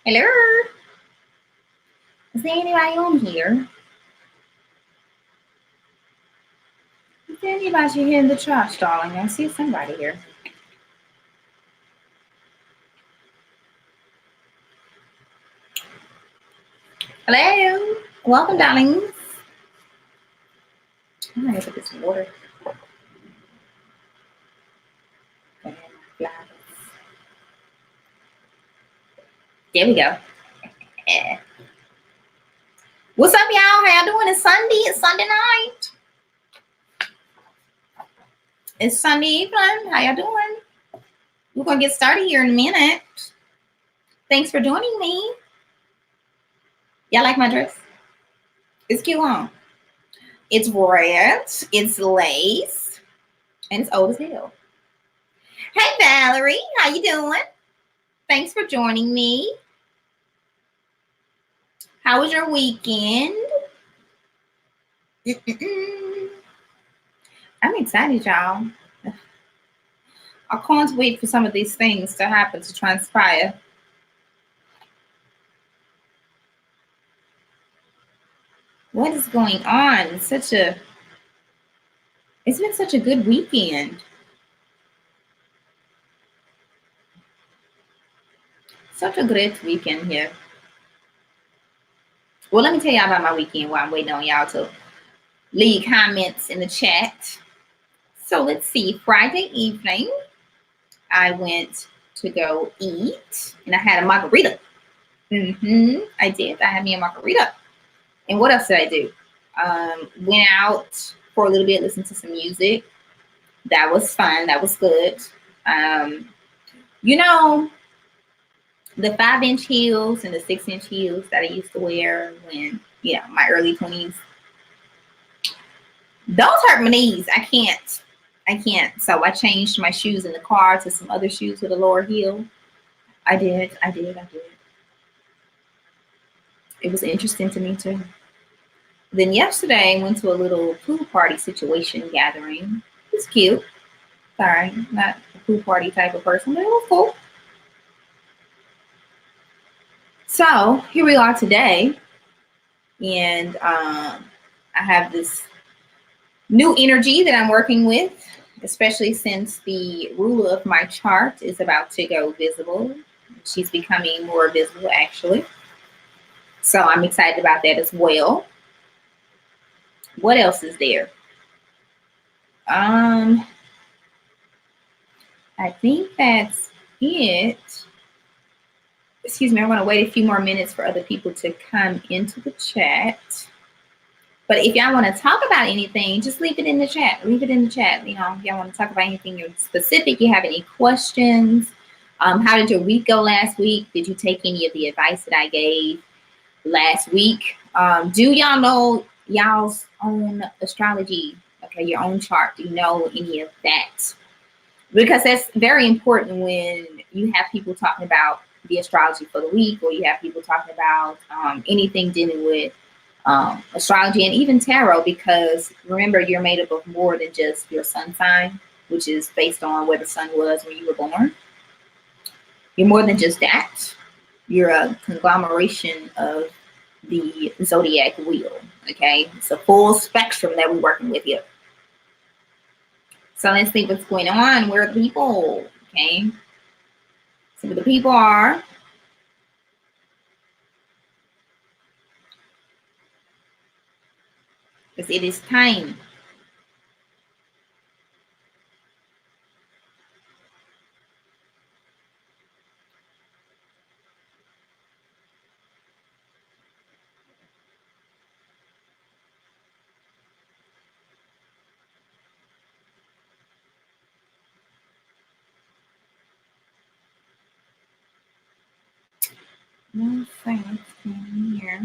Hello? Is there anybody on here? Is there anybody here in the church, darling? I see somebody here. Hello? Welcome, darlings. I'm gonna get this water. There we go. What's up, y'all? How y'all doing? It's Sunday. It's Sunday night. It's Sunday evening. How y'all doing? We're gonna get started here in a minute. Thanks for joining me. Y'all like my dress? It's cute, huh? It's red. It's lace. And it's old as hell. Hey, Valerie. How you doing? Thanks for joining me. How was your weekend? I'm excited, y'all. I can't wait for some of these things to happen, to transpire. What is going on? It's been such a good weekend. Such a great weekend here. Well, let me tell y'all about my weekend while I'm waiting on y'all to leave comments in the chat. So let's see. Friday evening, I went to go eat, and I had a margarita. I did. I had me a margarita. And what else did I do? Went out for a little bit, listened to some music. That was fun. That was good. You know, the 5-inch heels and the 6-inch heels that I used to wear when, my early 20s, those hurt my knees. I can't. So I changed my shoes in the car to some other shoes with a lower heel. I did. It was interesting to me too. Then yesterday I went to a little pool party situation gathering. It was cute. Sorry, not a pool party type of person, but it was cool. So here we are today, and I have this new energy that I'm working with, especially since the ruler of my chart is about to go visible. She's becoming more visible, actually. So I'm excited about that as well. What else is there? I think that's it. Excuse me, I'm going to wait a few more minutes for other people to come into the chat. But if y'all want to talk about anything, just leave it in the chat. Leave it in the chat. If y'all want to talk about anything specific, you have any questions. How did your week go last week? Did you take any of the advice that I gave last week? Do y'all know y'all's own astrology? Okay, your own chart. Do you know any of that? Because that's very important when you have people talking about the astrology for the week, or you have people talking about anything dealing with astrology and even tarot, because remember, you're made up of more than just your sun sign, which is based on where the sun was when you were born. You're more than just that. You're a conglomeration of the zodiac wheel. Okay, it's a full spectrum that we're working with here. So let's see what's going on. Where are the people? Okay, so the people are. Because it is time. No thanks in here.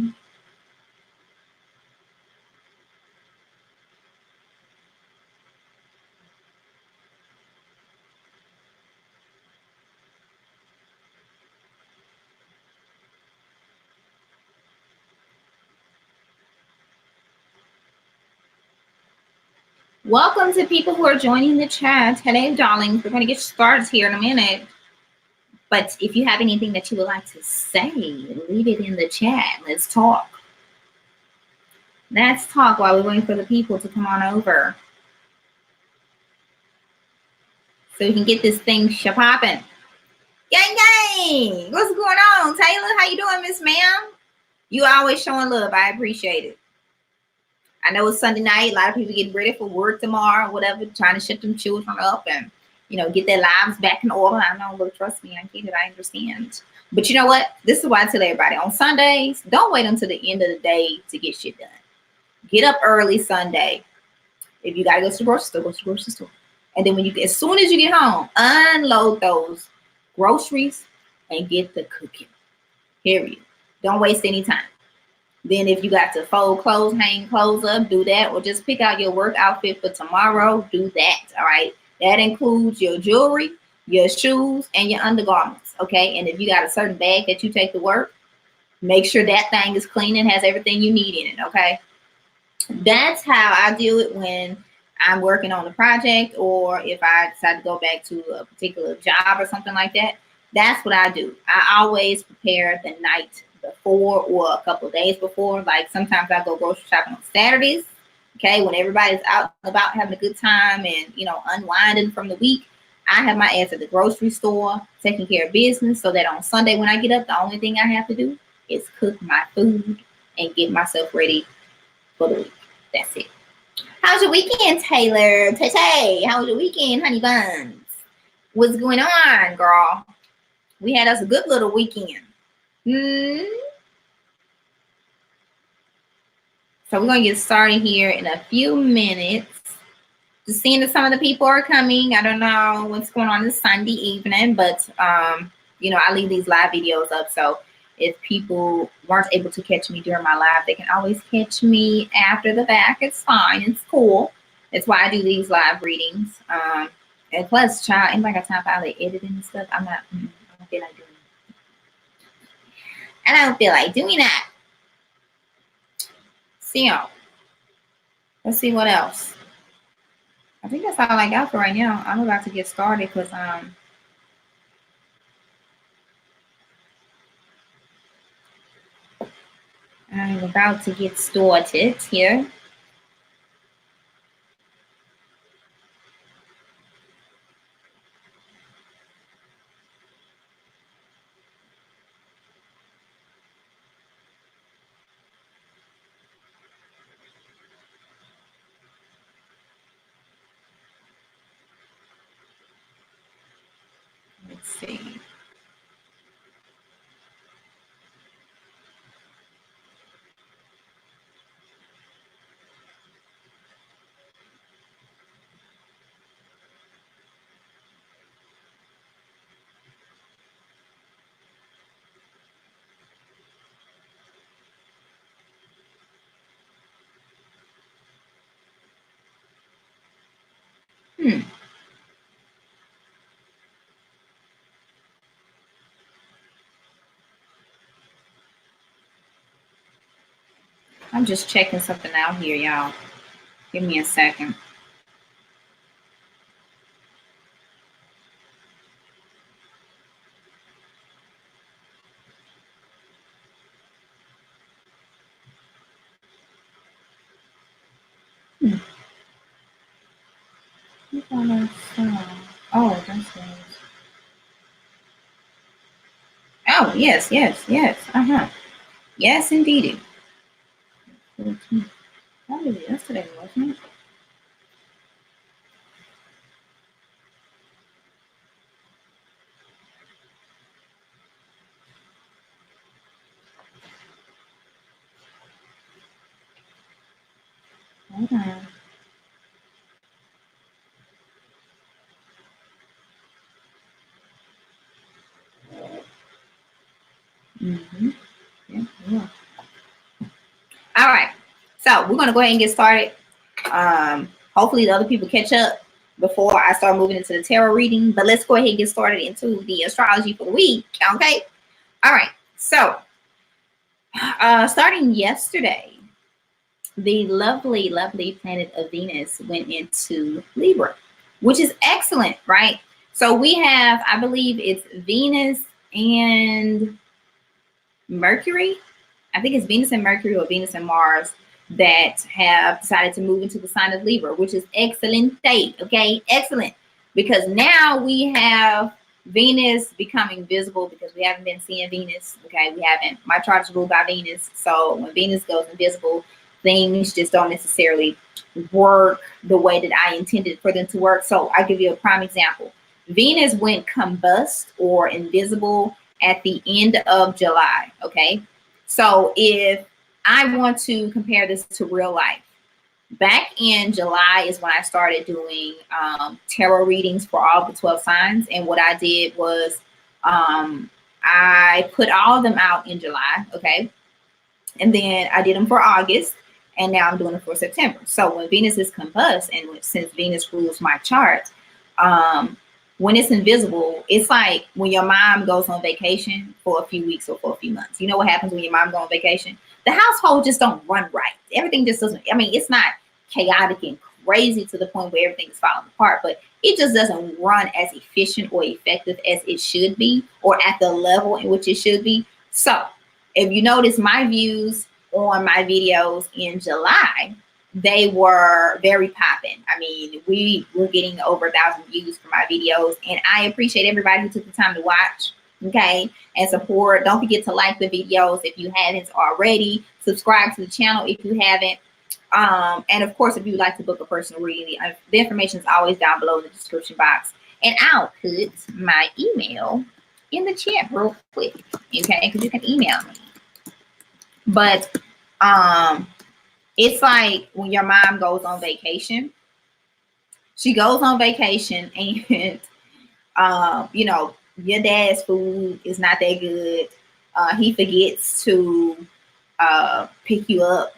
Welcome to people who are joining the chat. Hello, darlings. We're going to get started here in a minute. But if you have anything that you would like to say, leave it in the chat. Let's talk. Let's talk while we're waiting for the people to come on over, so we can get this thing popping. Gang, gang! What's going on, Taylor? How you doing, Miss Ma'am? You always showing love. I appreciate it. I know it's Sunday night. A lot of people getting ready for work tomorrow, whatever, trying to shut them children up and, you know, get their lives back in order. I know, look, trust me, I get it. I understand. But you know what? This is why I tell everybody, on Sundays, don't wait until the end of the day to get shit done. Get up early Sunday. If you got to go to the grocery store, go to the grocery store. And then as soon as you get home, unload those groceries and get the cooking. Period. Don't waste any time. Then if you got to fold clothes, hang clothes up, do that. Or just pick out your work outfit for tomorrow. Do that. All right. That includes your jewelry, your shoes, and your undergarments. Okay. And if you got a certain bag that you take to work, make sure that thing is clean and has everything you need in it. Okay. That's how I do it when I'm working on a project, or if I decide to go back to a particular job or something like that. That's what I do. I always prepare the night before or a couple of days before. Like sometimes I go grocery shopping on Saturdays, okay, when everybody's out and about having a good time and, you know, unwinding from the week. I have my ass at the grocery store taking care of business, so that on Sunday when I get up, the only thing I have to do is cook my food and get myself ready for the week. That's it. How's your weekend, Taylor? Tay, how was your weekend, honey buns? What's going on, girl? We had us a good little weekend. So we're going to get started here in a few minutes. Just seeing that some of the people are coming. I don't know what's going on this Sunday evening, but, you know, I leave these live videos up. So if people weren't able to catch me during my live, they can always catch me after the fact. It's fine. It's cool. That's why I do these live readings. And plus, child, anybody got time for all the editing and stuff? I don't feel like doing it. I don't feel like doing that. So, let's see what else. I think that's all I got for right now. I'm about to get started because I'm about to get started here. Let's see. I'm just checking something out here, y'all. Give me a second. Oh, that's nice. Oh, yes. Yes, indeed. That was yesterday, wasn't it? Hold on. Yeah. All right. So we're going to go ahead and get started. Hopefully the other people catch up before I start moving into the tarot reading. But let's go ahead and get started into the astrology for the week. Okay. All right. So starting yesterday, the lovely, lovely planet of Venus went into Libra, which is excellent, right? So we have, I believe it's Venus and Mercury. I think it's Venus and Mercury or Venus and Mars that have decided to move into the sign of Libra, which is excellent. Okay, excellent. Because now we have Venus becoming visible because we haven't been seeing Venus. Okay, we haven't. My chart is ruled by Venus. So when Venus goes invisible, things just don't necessarily work the way that I intended for them to work. So I'll give you a prime example. Venus went combust or invisible at the end of July. Okay, so if I want to compare this to real life, back in July is when I started doing tarot readings for all the 12 signs. And what I did was I put all of them out in July. Okay, and then I did them for August. And now I'm doing it for September. So when Venus is combust, and since Venus rules my chart, when it's invisible, it's like when your mom goes on vacation for a few weeks or for a few months. You know what happens when your mom goes on vacation? The household just don't run right. Everything just doesn't, I mean, it's not chaotic and crazy to the point where everything is falling apart, but it just doesn't run as efficient or effective as it should be, or at the level in which it should be. So if you notice my views on my videos in July, they were very popping. I mean, we were getting over 1,000 views for my videos, and I appreciate everybody who took the time to watch, okay, and support. Don't forget to like the videos if you haven't already. Subscribe to the channel if you haven't. And of course, if you'd like to book a personal reading, the information is always down below in the description box. And I'll put my email in the chat real quick, okay, because you can email me. But it's like when your mom goes on vacation. She goes on vacation and you know, your dad's food is not that good. He forgets to pick you up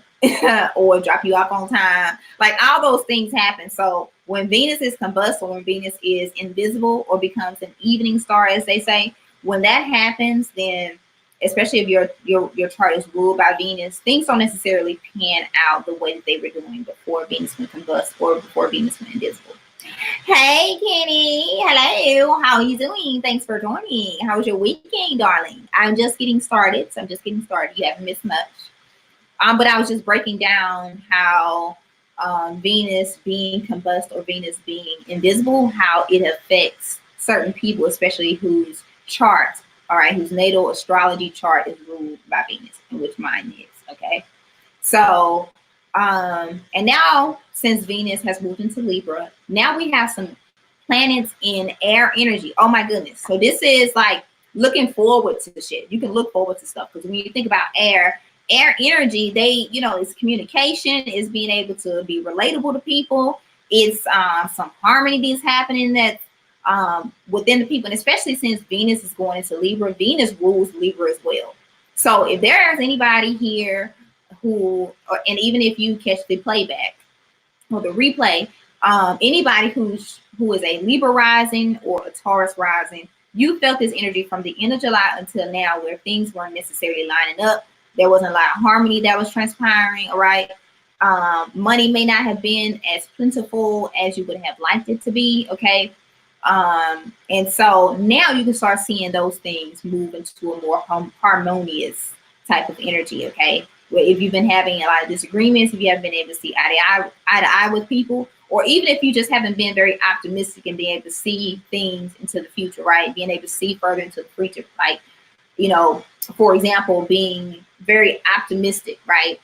or drop you off on time. Like all those things happen. So when Venus is combust, or when Venus is invisible or becomes an evening star, as they say, when that happens, then especially if your chart is ruled by Venus, things don't necessarily pan out the way that they were doing before Venus went combust or before Venus went invisible. Hey, Kenny. Hello. How are you doing? Thanks for joining. How was your weekend, darling? I'm just getting started. So I'm just getting started. You haven't missed much. But I was just breaking down how Venus being combust or Venus being invisible, how it affects certain people, especially whose charts, all right, whose natal astrology chart is ruled by Venus, in which mine is, okay? So, and now since Venus has moved into Libra, now we have some planets in air energy. Oh my goodness. So this is like looking forward to shit. You can look forward to stuff because when you think about air energy, they, you know, it's communication, is being able to be relatable to people. It's some harmony that's happening that's within the people, and especially since Venus is going into Libra, Venus rules Libra as well. So if there is anybody here who, and even if you catch the playback or the replay, anybody who is a Libra rising or a Taurus rising, you felt this energy from the end of July until now, where things weren't necessarily lining up. There wasn't a lot of harmony that was transpiring, all right? Money may not have been as plentiful as you would have liked it to be, okay? And so now you can start seeing those things move into a more harmonious type of energy, okay? Where if you've been having a lot of disagreements, if you haven't been able to see eye to eye with people, or even if you just haven't been very optimistic and being able to see things into the future, right? Being able to see further into the future, like, you know, for example, being very optimistic, right?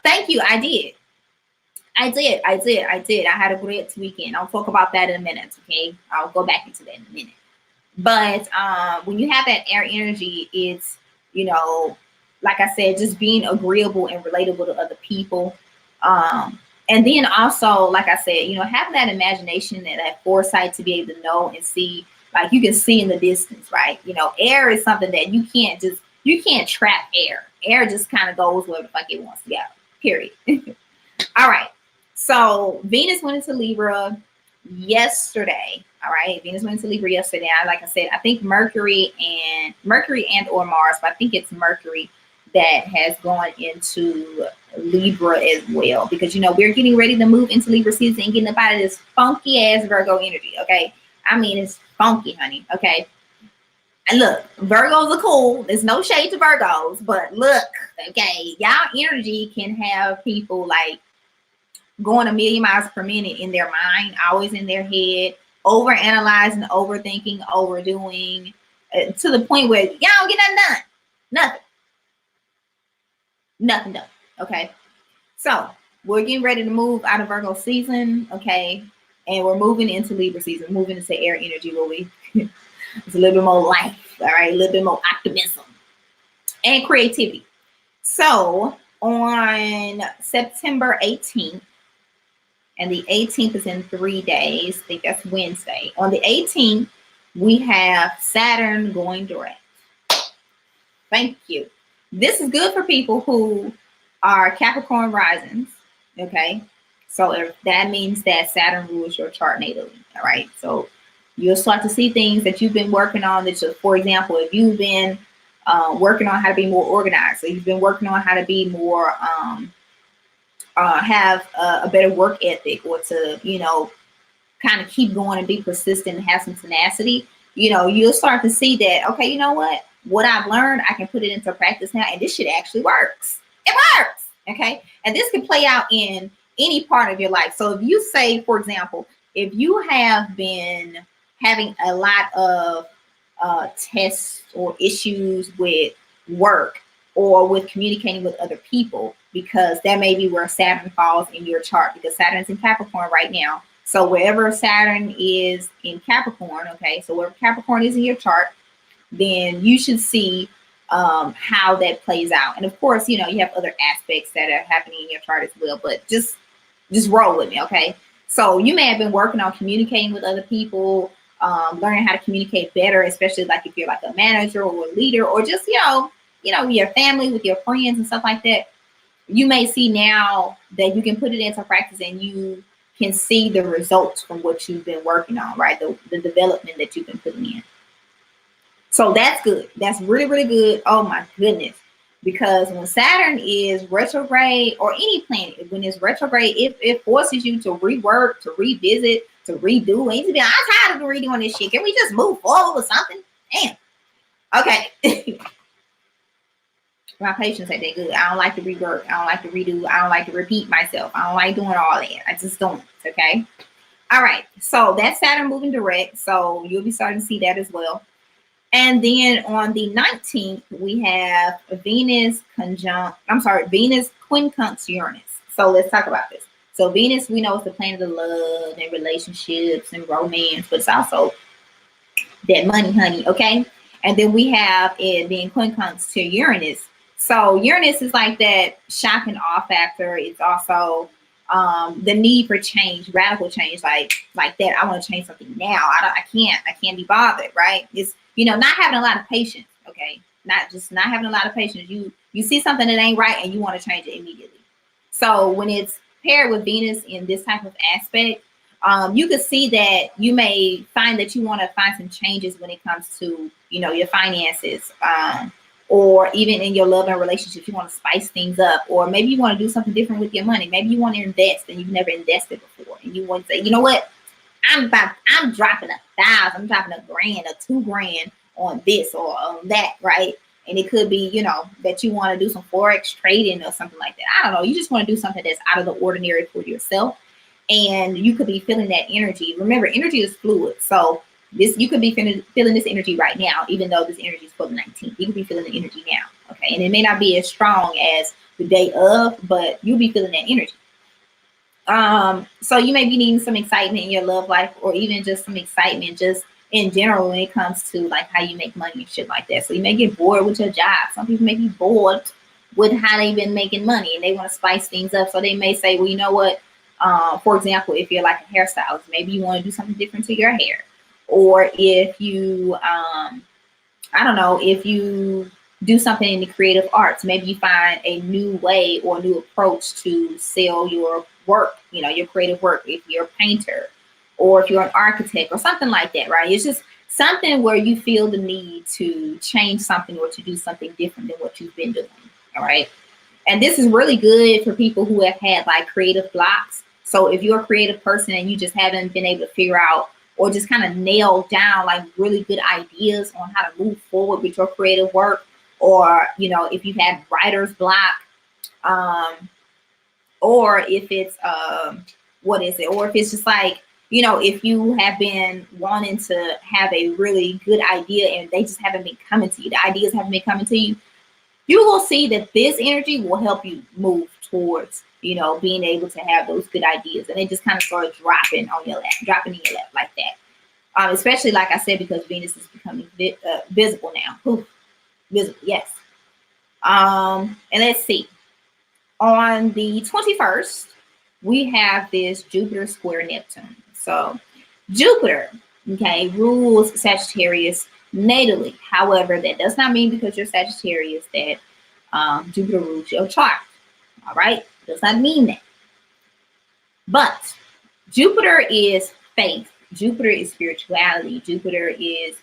Thank you. I did. I had a great weekend. I'll talk about that in a minute, okay? I'll go back into that in a minute. But when you have that air energy, it's, you know, like I said, just being agreeable and relatable to other people. And then also, like I said, you know, having that imagination and that foresight to be able to know and see, like you can see in the distance, right? You know, air is something that you can't trap air. Air just kind of goes where the fuck it wants to go, period. All right. So Venus went into Libra yesterday. All right. Venus went into Libra yesterday. Like I said, I think Mercury and or Mars, but I think it's Mercury that has gone into Libra as well, because, you know, we're getting ready to move into Libra season and getting up out of this funky ass Virgo energy. Okay. I mean, it's funky, honey. Okay. And look, Virgos are cool. There's no shade to Virgos, but look, okay, y'all energy can have people like going a million miles per minute in their mind, always in their head, over analyzing, overthinking, overdoing, to the point where y'all don't get nothing done. Nothing done. Okay. So we're getting ready to move out of Virgo season. Okay. And we're moving into Libra season, moving into air energy where we it's a little bit more life, all right, a little bit more optimism and creativity. So on September 18th, and the 18th is in 3 days, I think that's Wednesday. On the 18th, we have Saturn going direct. Thank you. This is good for people who are Capricorn risings, okay? So if that means that Saturn rules your chart natally, all right? So you'll start to see things that you've been working on. That, for example, if you've been working on how to be more organized, so you've been working on how to be more, have a better work ethic, or to, you know, kind of keep going and be persistent and have some tenacity, you know, you'll start to see that, okay, you know what I've learned, I can put it into practice now, and this shit actually works. It works, okay? And this can play out in any part of your life. So if you say, for example, if you have been having a lot of tests or issues with work or with communicating with other people, because that may be where Saturn falls in your chart, because Saturn's in Capricorn right now. So wherever Saturn is in Capricorn, okay, so wherever Capricorn is in your chart, then you should see how that plays out. And of course, you know, you have other aspects that are happening in your chart as well, but just roll with me, okay? So you may have been working on communicating with other people, learning how to communicate better, especially like if you're like a manager or a leader, or just, you know, your family, with your friends and stuff like that. You may see now that you can put it into practice and you can see the results from what you've been working on, right? The development that you've been putting in. So that's good. That's really, really good. Oh my goodness. Because when Saturn is retrograde, or any planet, when it's retrograde, it forces you to rework, to revisit, to redo. And you to be, I'm tired of redoing this shit. Can we just move forward with something? Damn. Okay. My patients say they're good. I don't like to rework. I don't like to redo. I don't like to repeat myself. I don't like doing all that. I just don't. Okay. All right. So that's Saturn moving direct. So you'll be starting to see that as well. And then on the 19th, we have Venus quincunx Uranus. So let's talk about this. So Venus, we know, is the planet of love and relationships and romance, but it's also that money, honey. Okay. And then we have it being quincunx to Uranus. So Uranus is like that shock and awe factor. It's also the need for change, radical change, like that. I want to change something now. I can't be bothered, right? It's, you know, not having a lot of patience. Okay, not having a lot of patience. You see something that ain't right and you want to change it immediately. So when it's paired with Venus in this type of aspect, you could see that you may find that you want to find some changes when it comes to, you know, your finances, or even in your love and relationships. You want to spice things up, or maybe you want to do something different with your money. Maybe you want to invest and you've never invested before, and you want to say, you know what, I'm dropping $1,000, I'm dropping $1,000 or $2,000 on this or on that, right? And it could be, you know, that you want to do some Forex trading or something like that. I don't know. You just want to do something that's out of the ordinary for yourself. And you could be feeling that energy. Remember, energy is fluid. So you could be feeling this energy right now, even though this energy is for the 19th. You could be feeling the energy now. Okay. And it may not be as strong as the day of, but you'll be feeling that energy. So you may be needing some excitement in your love life, or even just some excitement just in general when it comes to like how you make money and shit like that. So you may get bored with your job. Some people may be bored with how they've been making money and they want to spice things up. So they may say, well, you know what? For example, if you're like a hairstylist, maybe you want to do something different to your hair. Or if you, I don't know, if you do something in the creative arts, maybe you find a new way or a new approach to sell your work, you know, your creative work, if you're a painter or if you're an architect or something like that, right? It's just something where you feel the need to change something or to do something different than what you've been doing, all right? And this is really good for people who have had like creative blocks. So if you're a creative person and you just haven't been able to figure out or just kind of nail down like really good ideas on how to move forward with your creative work, or if you've had writer's block, or if it's what is it, or if it's just like, if you have been wanting to have a really good idea and they just haven't been coming to you, the ideas haven't been coming to you, you will see that this energy will help you move towards, being able to have those good ideas, and they just kind of start dropping on your lap, dropping in your lap like that. Especially, like I said, because Venus is becoming visible now. Ooh, visible, yes. And let's see. On the 21st, we have this Jupiter square Neptune. So Jupiter, okay, rules Sagittarius natally. However, that does not mean because you're Sagittarius that Jupiter rules your chart. All right, does not mean that. But Jupiter is faith. Jupiter is spirituality. Jupiter is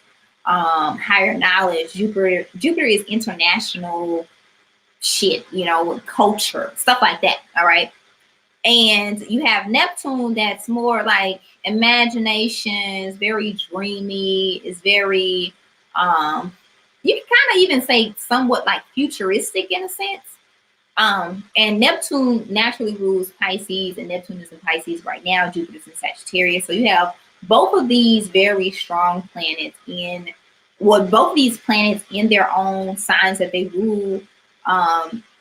higher knowledge. Jupiter is international shit, culture, stuff like that. All right. And you have Neptune that's more like imagination, is very dreamy, is very, you can kind of even say somewhat like futuristic in a sense. And Neptune naturally rules Pisces, and Neptune is in Pisces right now. Jupiter's in Sagittarius. So you have both of these very strong planets both of these planets in their own signs that they rule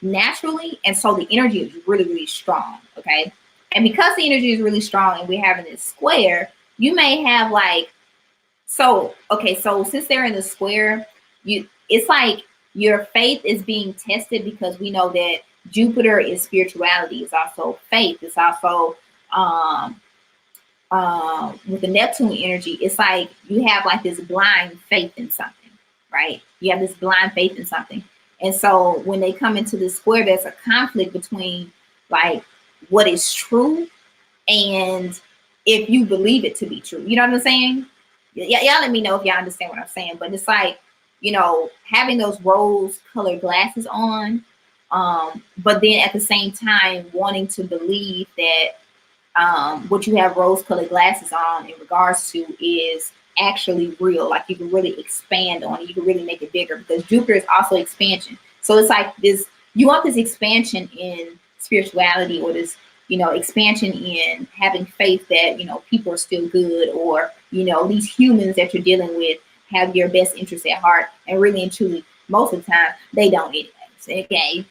naturally, and so the energy is really, really strong. Okay, and because the energy is really strong and we're having this square, you may have like, so since they're in the square, it's like your faith is being tested, because we know that Jupiter is spirituality, it's also faith, it's also with the Neptune energy, it's like you have like this blind faith in something, right? You have this blind faith in something. And so when they come into the square, there's a conflict between like what is true and if you believe it to be true. You know what I'm saying? Y'all let me know if y'all understand what I'm saying. But it's like, having those rose-colored glasses on, but then at the same time wanting to believe that what you have rose-colored glasses on in regards to is actually real, like you can really expand on it, you can really make it bigger, because Jupiter is also expansion. So it's like this, you want this expansion in spirituality, or this expansion in having faith that people are still good, or these humans that you're dealing with have your best interests at heart, and really and truly most of the time they don't anyways. Okay,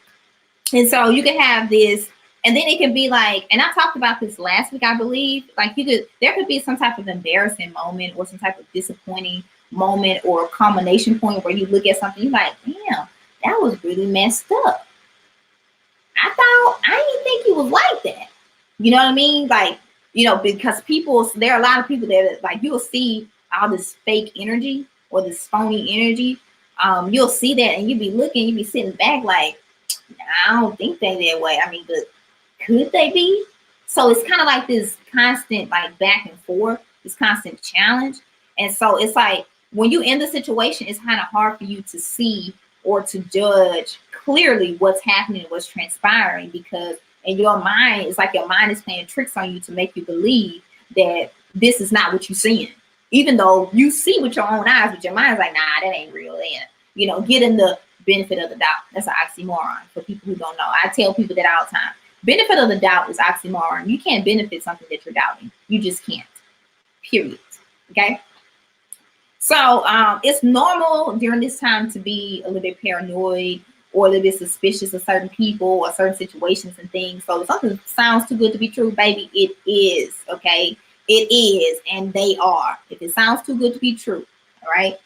and so you can have this. And then it can be like, and I talked about this last week, I believe, like there could be some type of embarrassing moment, or some type of disappointing moment, or culmination point where you look at something, you're like, damn, that was really messed up. I didn't think it was like that. You know what I mean? Like, because there are a lot of people that like, you'll see all this fake energy or this phony energy. You'll see that and you be sitting back like, I don't think they that way. I mean, but could they be? So it's kind of like this constant like back and forth, this constant challenge. And so it's like when you in the situation, it's kind of hard for you to see or to judge clearly what's happening, what's transpiring, because in your mind, it's like your mind is playing tricks on you to make you believe that this is not what you're seeing. Even though you see with your own eyes, but your mind's like, nah, that ain't real. And, getting the benefit of the doubt. That's an oxymoron for people who don't know. I tell people that all the time. Benefit of the doubt is oxymoron. You can't benefit something that you're doubting. You just can't. Period. Okay? So it's normal during this time to be a little bit paranoid or a little bit suspicious of certain people or certain situations and things. So if something sounds too good to be true, baby, it is. Okay? It is, and they are. If it sounds too good to be true, all right?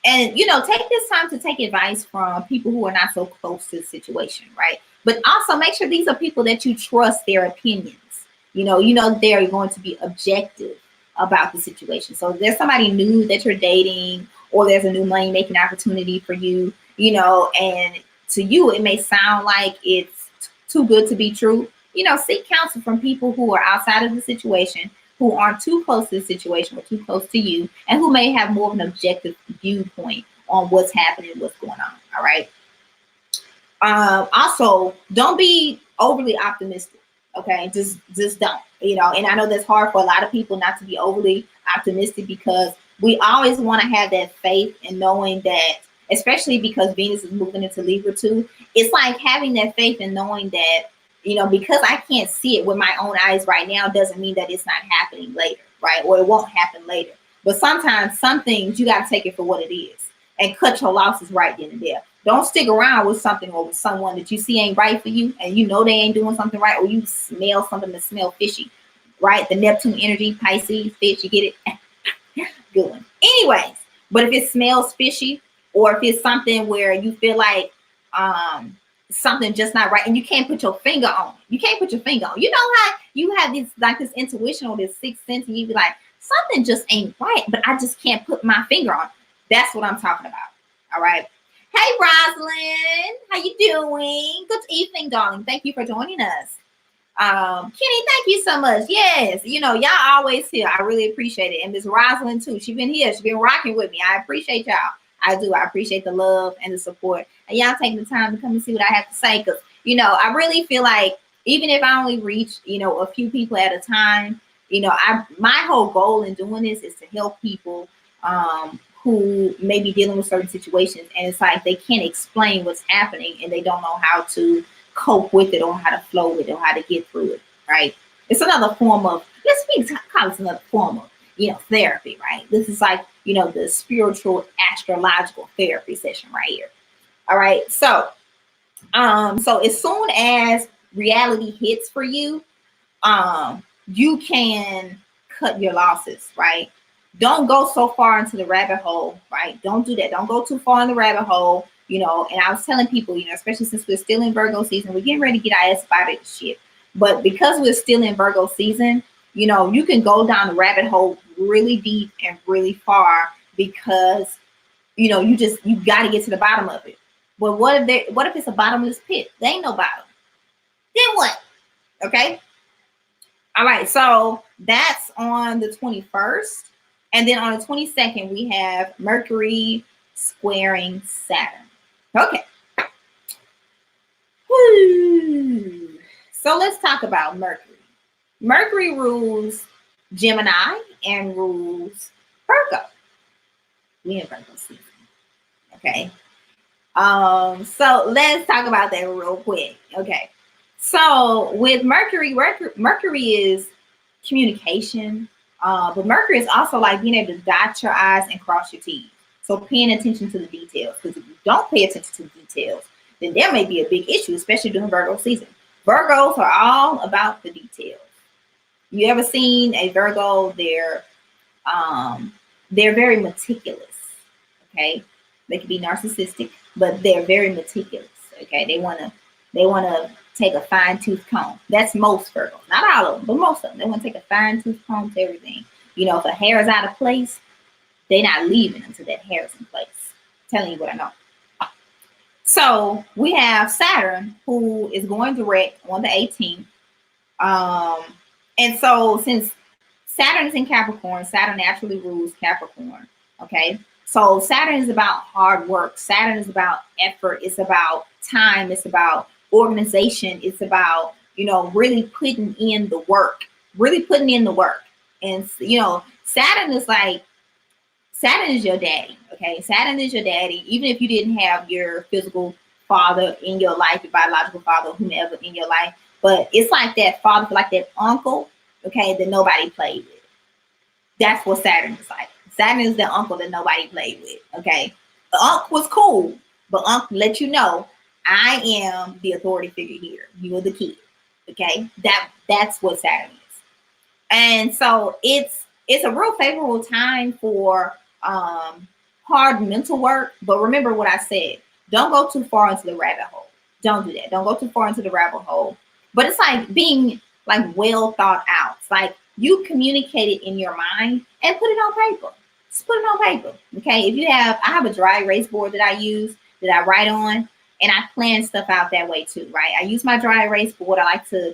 And, take this time to take advice from people who are not so close to the situation, right? But also make sure these are people that you trust their opinions. They're going to be objective about the situation. So if there's somebody new that you're dating, or there's a new money-making opportunity for you, and to you, it may sound like it's too good to be true. Seek counsel from people who are outside of the situation, who aren't too close to the situation or too close to you, and who may have more of an objective viewpoint on what's happening, what's going on. All right. Also, don't be overly optimistic. Okay, just don't, you know. And I know that's hard for a lot of people not to be overly optimistic, because we always want to have that faith in knowing that, especially because Venus is moving into Libra too. It's like having that faith in knowing that, you know, because I can't see it with my own eyes right now doesn't mean that it's not happening later, right? Or it won't happen later. But sometimes some things you got to take it for what it is and cut your losses right then and there. Don't stick around with something or with someone that you see ain't right for you, and you know they ain't doing something right, or you smell something that smells fishy, right? The Neptune energy, Pisces, fish, you get it? Good one. Anyways, but if it smells fishy, or if it's something where you feel like something just not right, and you can't put your finger on it. You can't put your finger on it. You know how you have this, like, this intuition or this sixth sense, and you be like, something just ain't right, but I just can't put my finger on it. That's what I'm talking about. All right. Hey, Rosalind, how you doing? Good evening, darling. Thank you for joining us. Kenny, thank you so much. Yes, you know, y'all always here. I really appreciate it. And Miss Rosalind too. She's been here. She's been rocking with me. I appreciate y'all. I do. I appreciate the love and the support. And y'all taking the time to come and see what I have to say. Because, you know, I really feel like even if I only reach, you know, a few people at a time, you know, my whole goal in doing this is to help people who may be dealing with certain situations, and it's like they can't explain what's happening and they don't know how to cope with it, or how to flow with it, or how to get through it, right? It's another form of, call it another form of, you know, therapy, right? This is like, you know, the spiritual astrological therapy session right here. All right. So as soon as reality hits for you, you can cut your losses, right? Don't go so far into the rabbit hole, right? Don't do that. Don't go too far in the rabbit hole, you know. And I was telling people, you know, especially since we're still in Virgo season, we're getting ready to get our ass out of this shit. But because we're still in Virgo season, you know, you can go down the rabbit hole really deep and really far, because, you know, you got to get to the bottom of it. But what if it's a bottomless pit? There ain't no bottom. Then what? Okay. All right. So that's on the 21st. And then on the 22nd, we have Mercury squaring Saturn. Okay. Woo. So let's talk about Mercury. Mercury rules Gemini and rules Virgo. We in Virgo season. Okay. So let's talk about that real quick. Okay. So with Mercury is communication. But Mercury is also like being able to dot your I's and cross your T's. So paying attention to the details, because if you don't pay attention to the details, then there may be a big issue, especially during Virgo season. Virgos are all about the details. You ever seen a Virgo? They're very meticulous. Okay, they can be narcissistic, but they're very meticulous. Okay, they wanna take a fine-tooth comb. That's most Virgos. Not all of them, but most of them. They want to take a fine-tooth comb to everything. You know, if a hair is out of place, they're not leaving until that hair is in place. I'm telling you what I know. So we have Saturn, who is going direct on the 18th. And so since Saturn is in Capricorn, Saturn naturally rules Capricorn. Okay. So Saturn is about hard work. Saturn is about effort. It's about time. It's about organization. It's about, you know, really putting in the work, And, you know, Saturn is your daddy. Okay. Saturn is your daddy. Even if you didn't have your physical father in your life, your biological father, whomever in your life, but it's like that father, like that uncle, okay, that nobody played with. That's what Saturn is like. Saturn is the uncle that nobody played with. Okay. The uncle was cool, but uncle let you know, I am the authority figure here. You're the kid. Okay. That's what Saturn is. And so it's a real favorable time for hard mental work. But remember what I said. Don't go too far into the rabbit hole. Don't do that. Don't go too far into the rabbit hole. But it's like being like well thought out. It's like you communicate it in your mind and put it on paper. Just put it on paper. Okay. I have a dry erase board that I use, that I write on. And I plan stuff out that way too, right? I use my dry erase board. I like to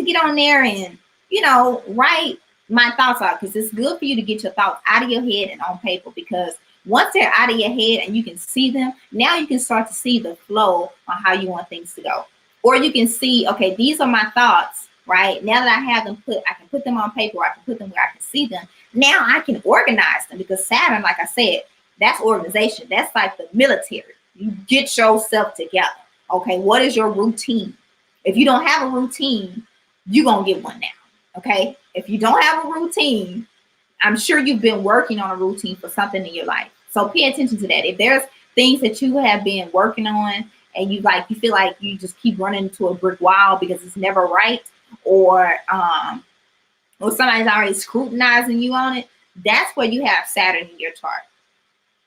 get on there and, you know, write my thoughts out, because it's good for you to get your thoughts out of your head and on paper, because once they're out of your head and you can see them, now you can start to see the flow on how you want things to go. Or you can see, okay, these are my thoughts. right? Now that I have them I can put them on paper, or I can put them where I can see them. Now I can organize them, because Saturn, like I said, that's organization. That's like the military. You get yourself together. Okay, what is your routine? If you don't have a routine, you're going to get one now. Okay, if you don't have a routine, I'm sure you've been working on a routine for something in your life. So pay attention to that. If there's things that you have been working on and you feel like you just keep running into a brick wall because it's never right, or somebody's already scrutinizing you on it, that's where you have Saturn in your chart.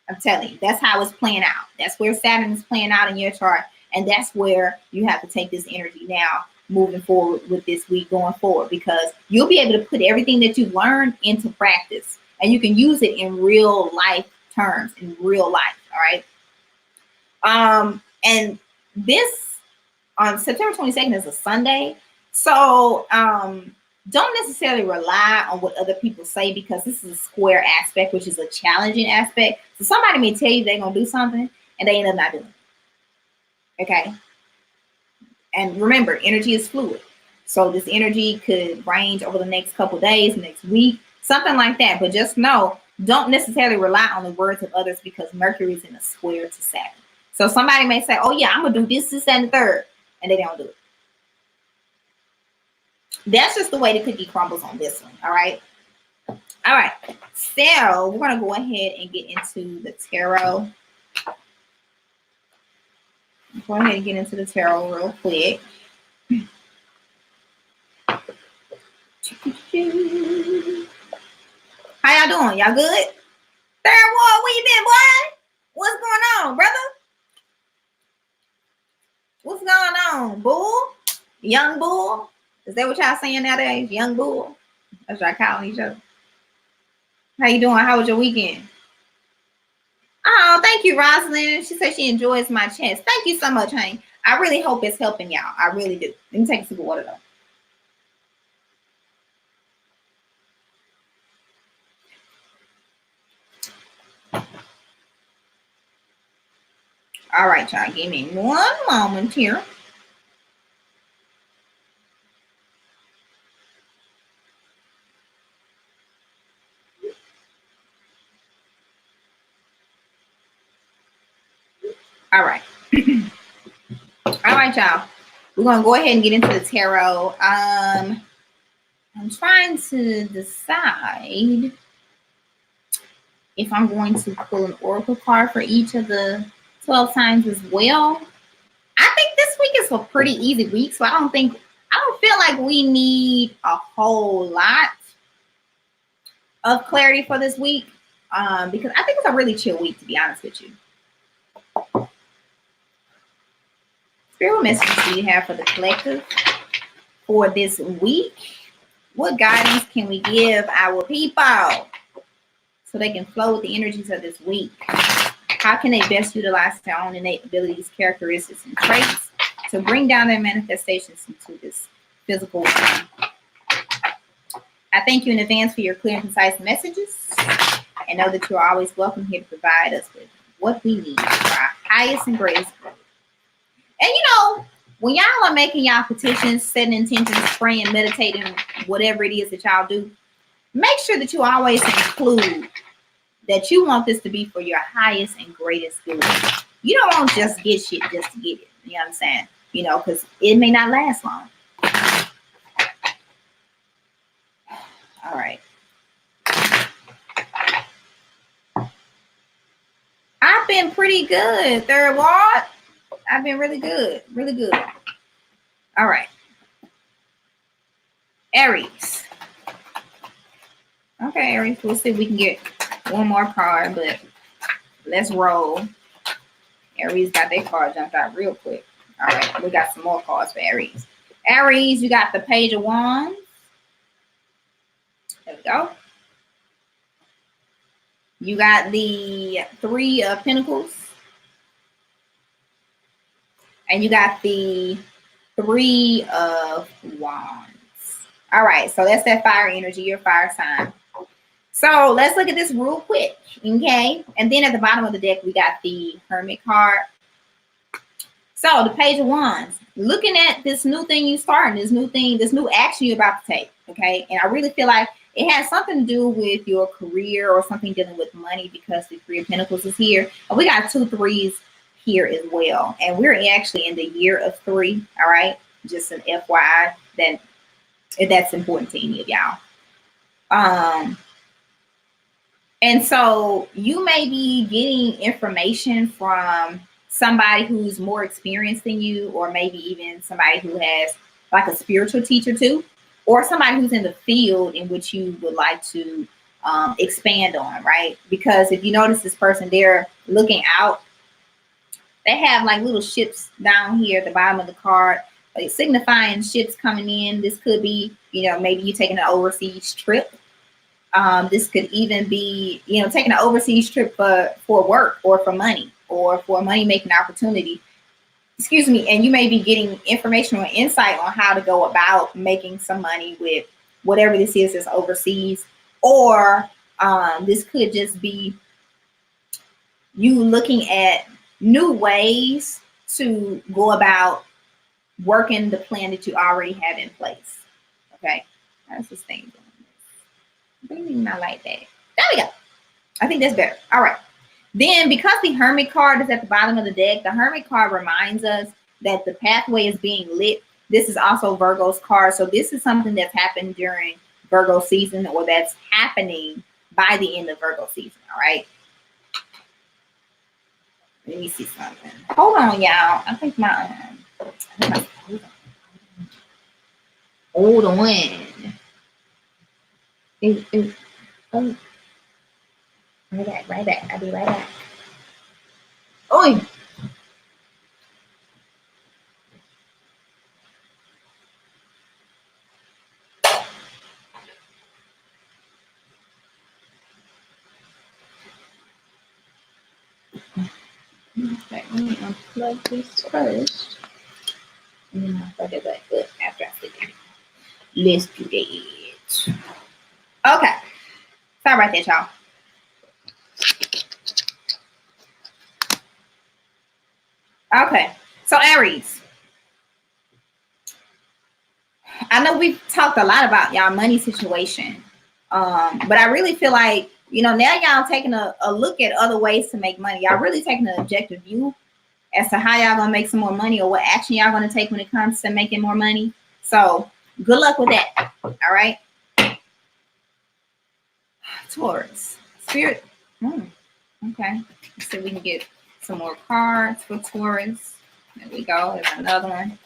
I'm telling you, that's how it's playing out. That's where Saturn is playing out in your chart. And that's where you have to take this energy now, moving forward with this week going forward, because you'll be able to put everything that you've learned into practice, and you can use it in real life terms, in real life. All right. And this on September 22nd is a Sunday. So don't necessarily rely on what other people say, because this is a square aspect, which is a challenging aspect. So somebody may tell you they're going to do something and they end up not doing it. Okay. And remember, energy is fluid. So this energy could range over the next couple days, next week, something like that. But just know, don't necessarily rely on the words of others, because Mercury is in a square to Saturn. So somebody may say, oh yeah, I'm going to do this, this, and the third, and they don't do it. That's just the way the cookie crumbles on this one. All right. All right. So we're going to go ahead and get into the tarot. Go ahead and get into the tarot real quick. How y'all doing? Y'all good? Third Ward, where you been, boy? What's going on, brother? What's going on, bull? Young bull? Is that what y'all saying nowadays? Young bull? That's what y'all calling each other. How you doing? How was your weekend? Oh, thank you, Rosalind. She said she enjoys my chest. Thank you so much, honey. I really hope it's helping y'all. I really do. Let me take a sip of water, though. All right, y'all. Give me one moment here. All right. All right, y'all. We're going to go ahead and get into the tarot. I'm trying to decide if I'm going to pull an oracle card for each of the 12 signs as well. I think this week is a pretty easy week, so I don't feel like we need a whole lot of clarity for this week, because I think it's a really chill week, to be honest with you. Spirit, what messages do you have for the collective for this week? What guidance can we give our people so they can flow with the energies of this week? How can they best utilize their own innate abilities, characteristics, and traits to bring down their manifestations into this physical world? I thank you in advance for your clear and concise messages, and know that you are always welcome here to provide us with what we need for our highest and greatest growth. And you know, when y'all are making y'all petitions, setting intentions, praying, meditating, whatever it is that y'all do, make sure that you always include that you want this to be for your highest and greatest good. You don't want to just get shit just to get it. You know what I'm saying? You know, because it may not last long. All right. I've been pretty good, Third Ward. I've been really good. Really good. All right. Aries. Okay, Aries. We'll see if we can get one more card, but let's roll. Aries got their card jumped out real quick. All right. We got some more cards for Aries. Aries, you got the Page of Wands. There we go. You got the Three of Pentacles. And you got the Three of Wands. All right, so that's that fire energy, your fire sign. So let's look at this real quick, okay? And then at the bottom of the deck, we got the Hermit card. So the Page of Wands, looking at this new thing you starting, this new action you're about to take, okay? And I really feel like it has something to do with your career or something dealing with money, because the Three of Pentacles is here. And we got 2 3s here as well. And we're actually in the year of 3, all right? Just an FYI, that if that's important to any of y'all. And so you may be getting information from somebody who's more experienced than you, or maybe even somebody who has like a spiritual teacher too, or somebody who's in the field in which you would like to expand on, right? Because if you notice this person, they're looking out. They have like little ships down here at the bottom of the card, like signifying ships coming in. This could be, you know, maybe you taking an overseas trip. This could even be, you know, taking an overseas trip for work or for money or for a money-making opportunity. Excuse me. And you may be getting information or insight on how to go about making some money with whatever this is that's overseas. Or this could just be you looking at new ways to go about working the plan that you already have in place. Okay. That's this thing. Maybe not like that. There we go. I think that's better. All right. Then, because the Hermit card is at the bottom of the deck, the Hermit card reminds us that the pathway is being lit. This is also Virgo's card. So this is something that's happened during Virgo season, or that's happening by the end of Virgo season. All right. Let me see something. Hold on, y'all. I think my hold on. Oh, right back. I'll be right back. Oi. Okay, let me unplug this first. And then I'll plug it back up after I figure it. Let's do that. Okay. Sorry about that, y'all. Okay. So Aries. I know we've talked a lot about y'all money situation. But I really feel like, you know, now y'all taking a look at other ways to make money. Y'all really taking an objective view as to how y'all gonna make some more money, or what action y'all gonna take when it comes to making more money. So good luck with that. All right. Taurus. Spirit. Okay. Let's see if we can get some more cards for Taurus. There we go. There's another one.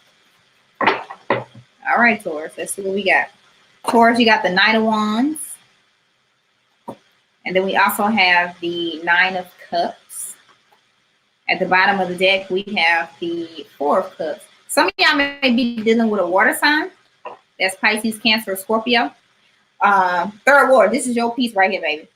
All right, Taurus. Let's see what we got. Taurus, you got the Knight of Wands. And then we also have the Nine of Cups. At the bottom of the deck, we have the Four of Cups. Some of y'all may be dealing with a water sign. That's Pisces, Cancer, Scorpio. Third ward. This is your piece right here, baby.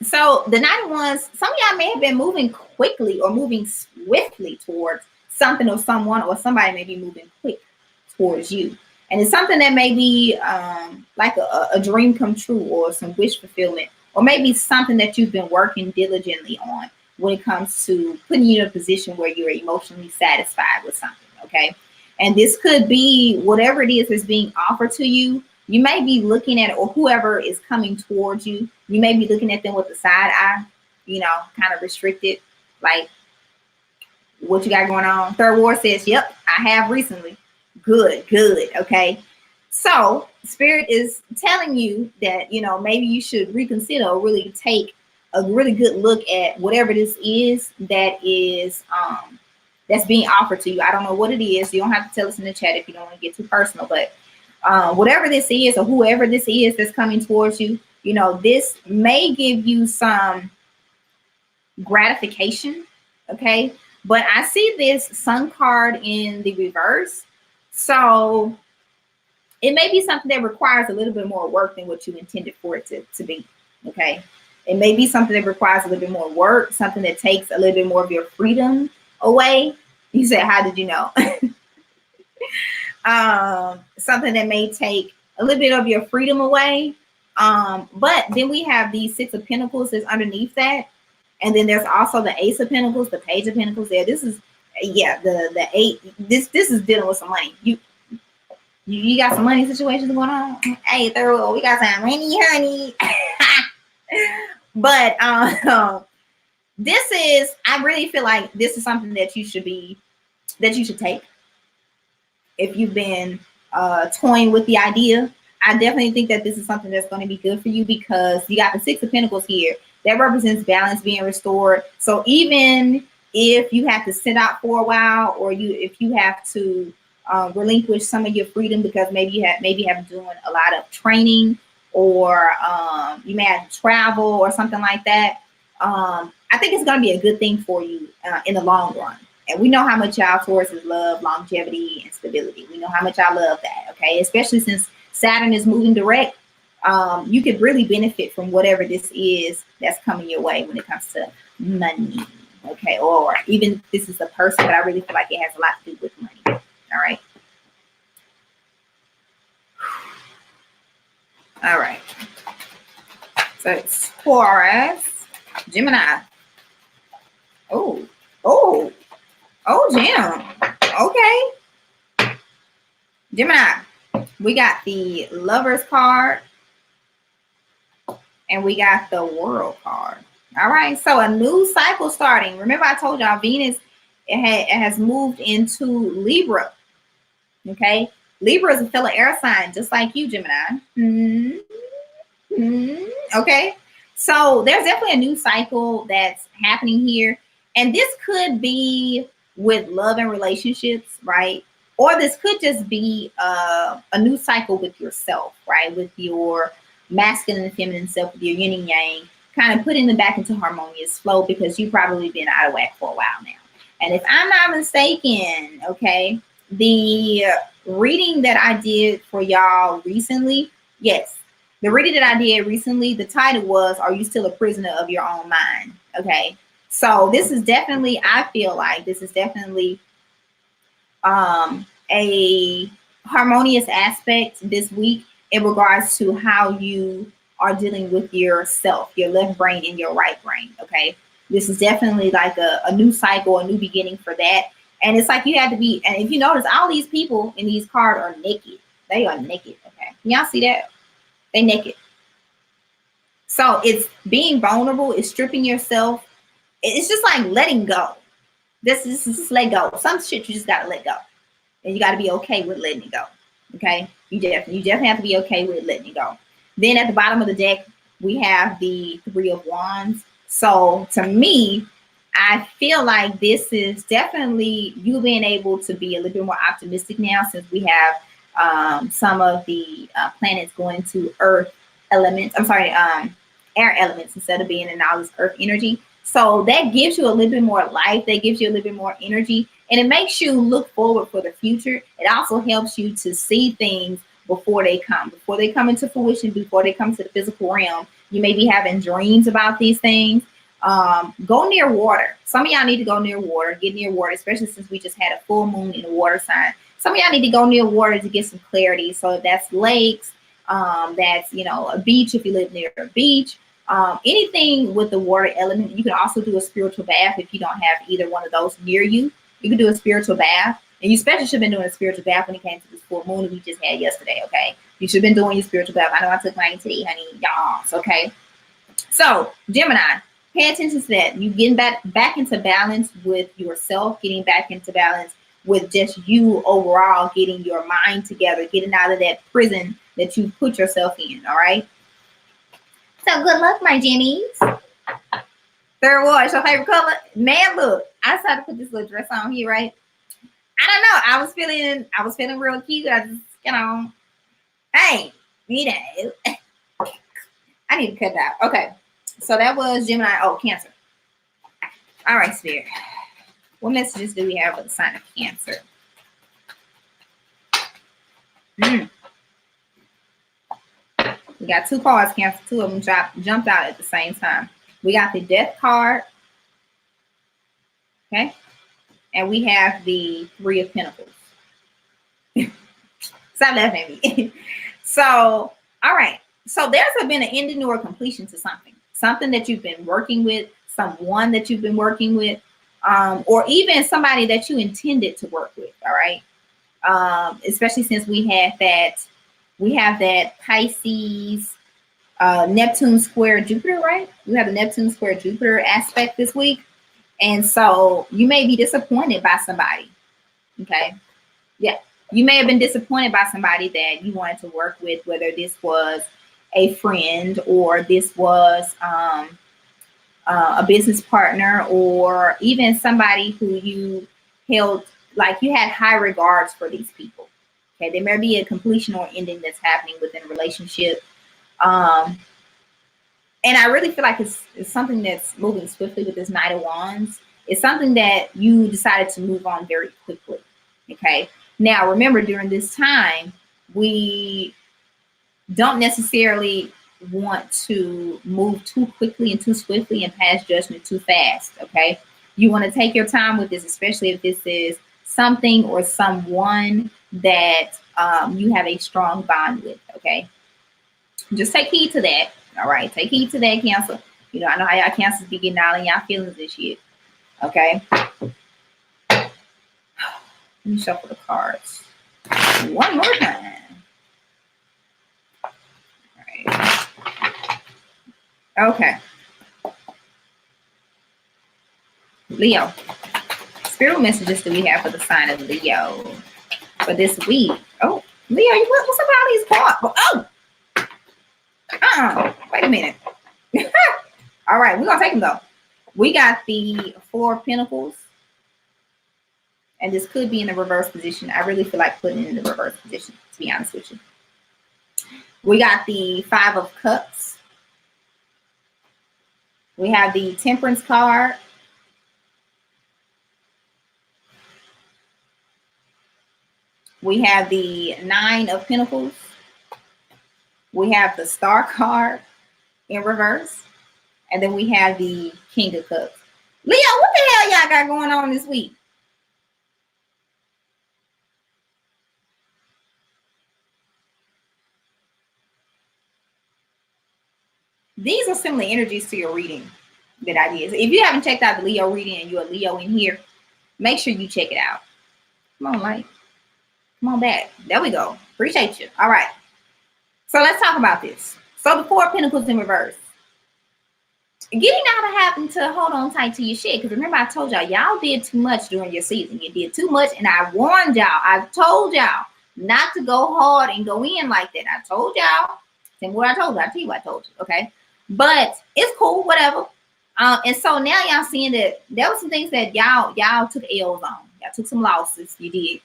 So the Nine of Wands, some of y'all may have been moving quickly or moving swiftly towards something or someone, or somebody may be moving quick towards you. And it's something that may be like a dream come true, or some wish fulfillment, or maybe something that you've been working diligently on when it comes to putting you in a position where you're emotionally satisfied with something, okay? And this could be whatever it is that's being offered to you. You may be looking at it, or whoever is coming towards you, you may be looking at them with a side eye, you know, kind of restricted, like, what you got going on? Third ward says, yep, I have recently. Good, okay? So Spirit is telling you that, you know, maybe you should reconsider, or really take a really good look at whatever this is that is that's being offered to you. I don't know what it is. You don't have to tell us in the chat if you don't want to get too personal, but whatever this is, or whoever this is that's coming towards you, you know, this may give you some gratification, okay? But I see this Sun card in the reverse. So it may be something that requires a little bit more work than what you intended for it to be, okay? It may be something that requires a little bit more work, something that takes a little bit more of your freedom away. You said, how did you know? Something that may take a little bit of your freedom away. But then we have the Six of Pentacles that's underneath that. And then there's also the Ace of Pentacles, the Page of Pentacles there. This is, yeah, the eight. This is dealing with some money. You got some money situations going on. Hey, third world, we got some money, honey. But this is, I really feel like this is something that you should take. If you've been toying with the idea, I definitely think that this is something that's going to be good for you, because you got the Six of Pentacles here. That represents balance being restored. So even if you have to sit out for a while, or if you have to relinquish some of your freedom because maybe you have been doing a lot of training, or you may have to travel or something like that, I think it's going to be a good thing for you in the long run. And we know how much y'all Tauruses love longevity and stability. We know how much I love that, okay? Especially since Saturn is moving direct. You could really benefit from whatever this is that's coming your way when it comes to money, okay? Or even if this is a person, but I really feel like it has a lot to do with money, all right? All right. So it's Taurus, Gemini. Oh, Jim. Okay. Gemini, we got the Lovers card, and we got the World card. All right, so a new cycle starting. Remember I told y'all Venus, it has moved into Libra. Okay, Libra is a fellow air sign, just like you, Gemini. Okay, so there's definitely a new cycle that's happening here. And this could be with love and relationships, right? Or this could just be a new cycle with yourself, right? With your masculine and feminine self, with your yin and yang, kind of putting them back into harmonious flow, because you've probably been out of whack for a while now. And if I'm not mistaken, okay, the reading that I did for y'all recently, yes, the reading that I did recently, the title was, "Are You Still a Prisoner of Your Own Mind?" Okay. So this is definitely, I feel like this is definitely a harmonious aspect this week in regards to how you are dealing with yourself, your left brain and your right brain. Okay. This is definitely like a new cycle, a new beginning for that. And it's like you have to be, and if you notice, all these people in these cards are naked. They are naked. Okay. Can y'all see that? They naked. So it's being vulnerable, it's stripping yourself. It's just like letting go. This is just let go. Some shit you just gotta let go, and you gotta be okay with letting it go. Okay, you definitely have to be okay with letting it go. Then at the bottom of the deck, we have the Three of Wands. So to me, I feel like this is definitely you being able to be a little bit more optimistic now, since we have some of the planets going to Earth elements. I'm sorry, air elements instead of being in all this Earth energy. So that gives you a little bit more life. That gives you a little bit more energy, and it makes you look forward for the future. It also helps you to see things before they come into fruition, before they come to the physical realm. You may be having dreams about these things. Go near water. Some of y'all need to go near water, get near water, especially since we just had a full moon in a water sign. Some of y'all need to go near water to get some clarity. So if that's lakes, that's, a beach, if you live near a beach, anything with the water element. You can also do a spiritual bath if you don't have either one of those near you. You can do a spiritual bath, and you especially should have been doing a spiritual bath when it came to this full moon that we just had yesterday. Okay, you should have been doing your spiritual bath. I know I took mine today, honey. Y'all, okay. So Gemini, pay attention to that. You getting back into balance with yourself, getting back into balance with just you overall, getting your mind together, getting out of that prison that you put yourself in. All right. So good luck, my Jimmies. Third what's your favorite color? Man, look, I decided to put this little dress on here, right? I don't know. I was feeling real cute. I just, hey, I need to cut that out. Okay. So that was Gemini. Oh, Cancer. All right, Spirit. What messages do we have for the sign of Cancer? We got two cards, Cancer. Two of them jumped out at the same time. We got the Death card. Okay. And we have the Three of Pentacles. Stop laughing at me. So, all right. So there's been an ending or a completion to something. Something that you've been working with, someone that you've been working with, or even somebody that you intended to work with. All right. Especially since we have that Pisces, Neptune square Jupiter, right? We have the Neptune square Jupiter aspect this week. And so you may be disappointed by somebody. Okay. Yeah. You may have been disappointed by somebody that you wanted to work with, whether this was a friend or this was a business partner, or even somebody who you held, like you had high regards for these people. Okay. There may be a completion or ending that's happening within a relationship. And I really feel like it's something that's moving swiftly with this Knight of Wands. It's something that you decided to move on very quickly. Okay. Now, remember, during this time, we don't necessarily want to move too quickly and too swiftly and pass judgment too fast. Okay. You want to take your time with this, especially if this is something or someone that you have a strong bond with. Okay. Just take heed to that. All right, take heed to that, Cancer. You know, I know how y'all Cancers be getting out in y'all feelings this year. Okay. Let me shuffle the cards one more time. All right. Okay. Leo. Spiritual messages that we have for the sign of Leo for this week. Oh, Leo, what's about these cards? Oh. Wait a minute. All right, we're gonna take them though. We got the Four of Pentacles, and this could be in the reverse position. I really feel like putting it in the reverse position, to be honest with you. We got the Five of Cups. We have the Temperance card. We have the Nine of Pentacles. We have the Star card in reverse. And then we have the King of Cups. Leo, what the hell y'all got going on this week? These are similar energies to your reading that I did. If you haven't checked out the Leo reading and you're a Leo in here, make sure you check it out. Come on, Light. Come on back. There we go. Appreciate you. All right. So let's talk about this. So the Four of Pentacles in reverse. Getting out of having to hold on tight to your shit. Because remember, I told y'all did too much during your season. You did too much. And I warned y'all. I told y'all not to go hard and go in like that. I told y'all. And what I told you, I tell you what I told you. Okay. But it's cool. Whatever. And so now y'all seeing that there were some things that y'all took L's on. Y'all took some losses. You did.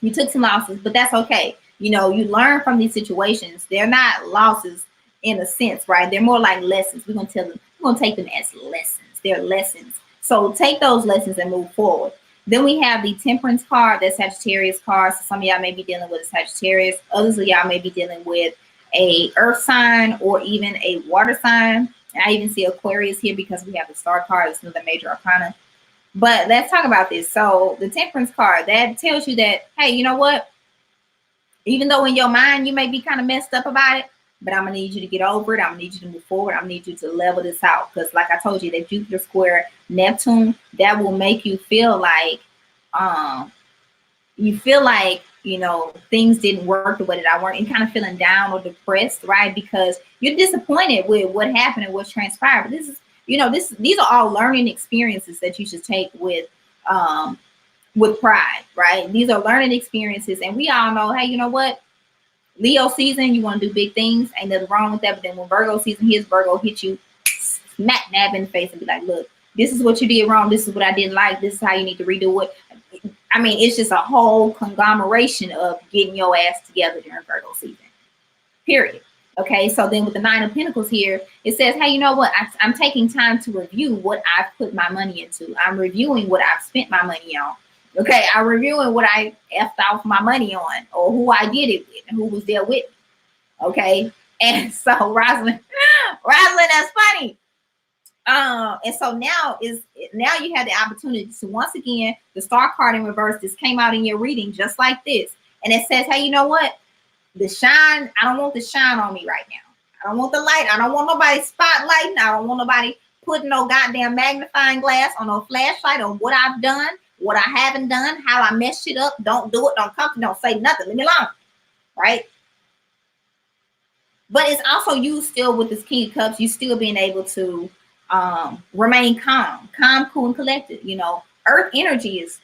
You took some losses. But that's okay. You know, you learn from these situations. They're not losses in a sense, right? They're more like lessons. We're going to tell them. We're going to take them as lessons. They're lessons. So take those lessons and move forward. Then we have the Temperance card, that Sagittarius card. So some of y'all may be dealing with a Sagittarius. Others of y'all may be dealing with a earth sign or even a water sign. And I even see Aquarius here because we have the Star card. It's another major arcana. But let's talk about this. So the Temperance card, that tells you that, hey, you know what? Even though in your mind you may be kind of messed up about it, but I'm going to need you to get over it. I'm going to need you to move forward. I'm going to need you to level this out. Because like I told you, that Jupiter square Neptune, that will make you feel like, you know, things didn't work the way that I want. And kind of feeling down or depressed, right? Because you're disappointed with what happened and what's transpired. But this is, you know, these are all learning experiences that you should take with pride, right? These are learning experiences. And we all know, hey, you know what? Leo season, you want to do big things. Ain't nothing wrong with that. But then when Virgo season hits, Virgo hit you smack dab in the face and be like, look, this is what you did wrong. This is what I didn't like. This is how you need to redo it. I mean, it's just a whole conglomeration of getting your ass together during Virgo season. Period. Okay, so then with the Nine of Pentacles here, it says, hey, you know what? I'm taking time to review what I've put my money into. I'm reviewing what I've spent my money on. Okay, I'm reviewing what I effed off my money on, or who I did it with and who was there with me. Okay, and so Rosalind, that's funny. And so now you have the opportunity to, once again, the Star card in reverse, this came out in your reading just like this. And it says, hey, you know what? The shine, I don't want the shine on me right now. I don't want the light. I don't want nobody spotlighting. I don't want nobody putting no goddamn magnifying glass on no flashlight on what I've done, what I haven't done, how I messed shit up. Don't do it. Don't come to, don't say nothing. Leave me alone. Right? But it's also you still with this King of Cups, you still being able to remain calm, cool, and collected. You know, Earth energy is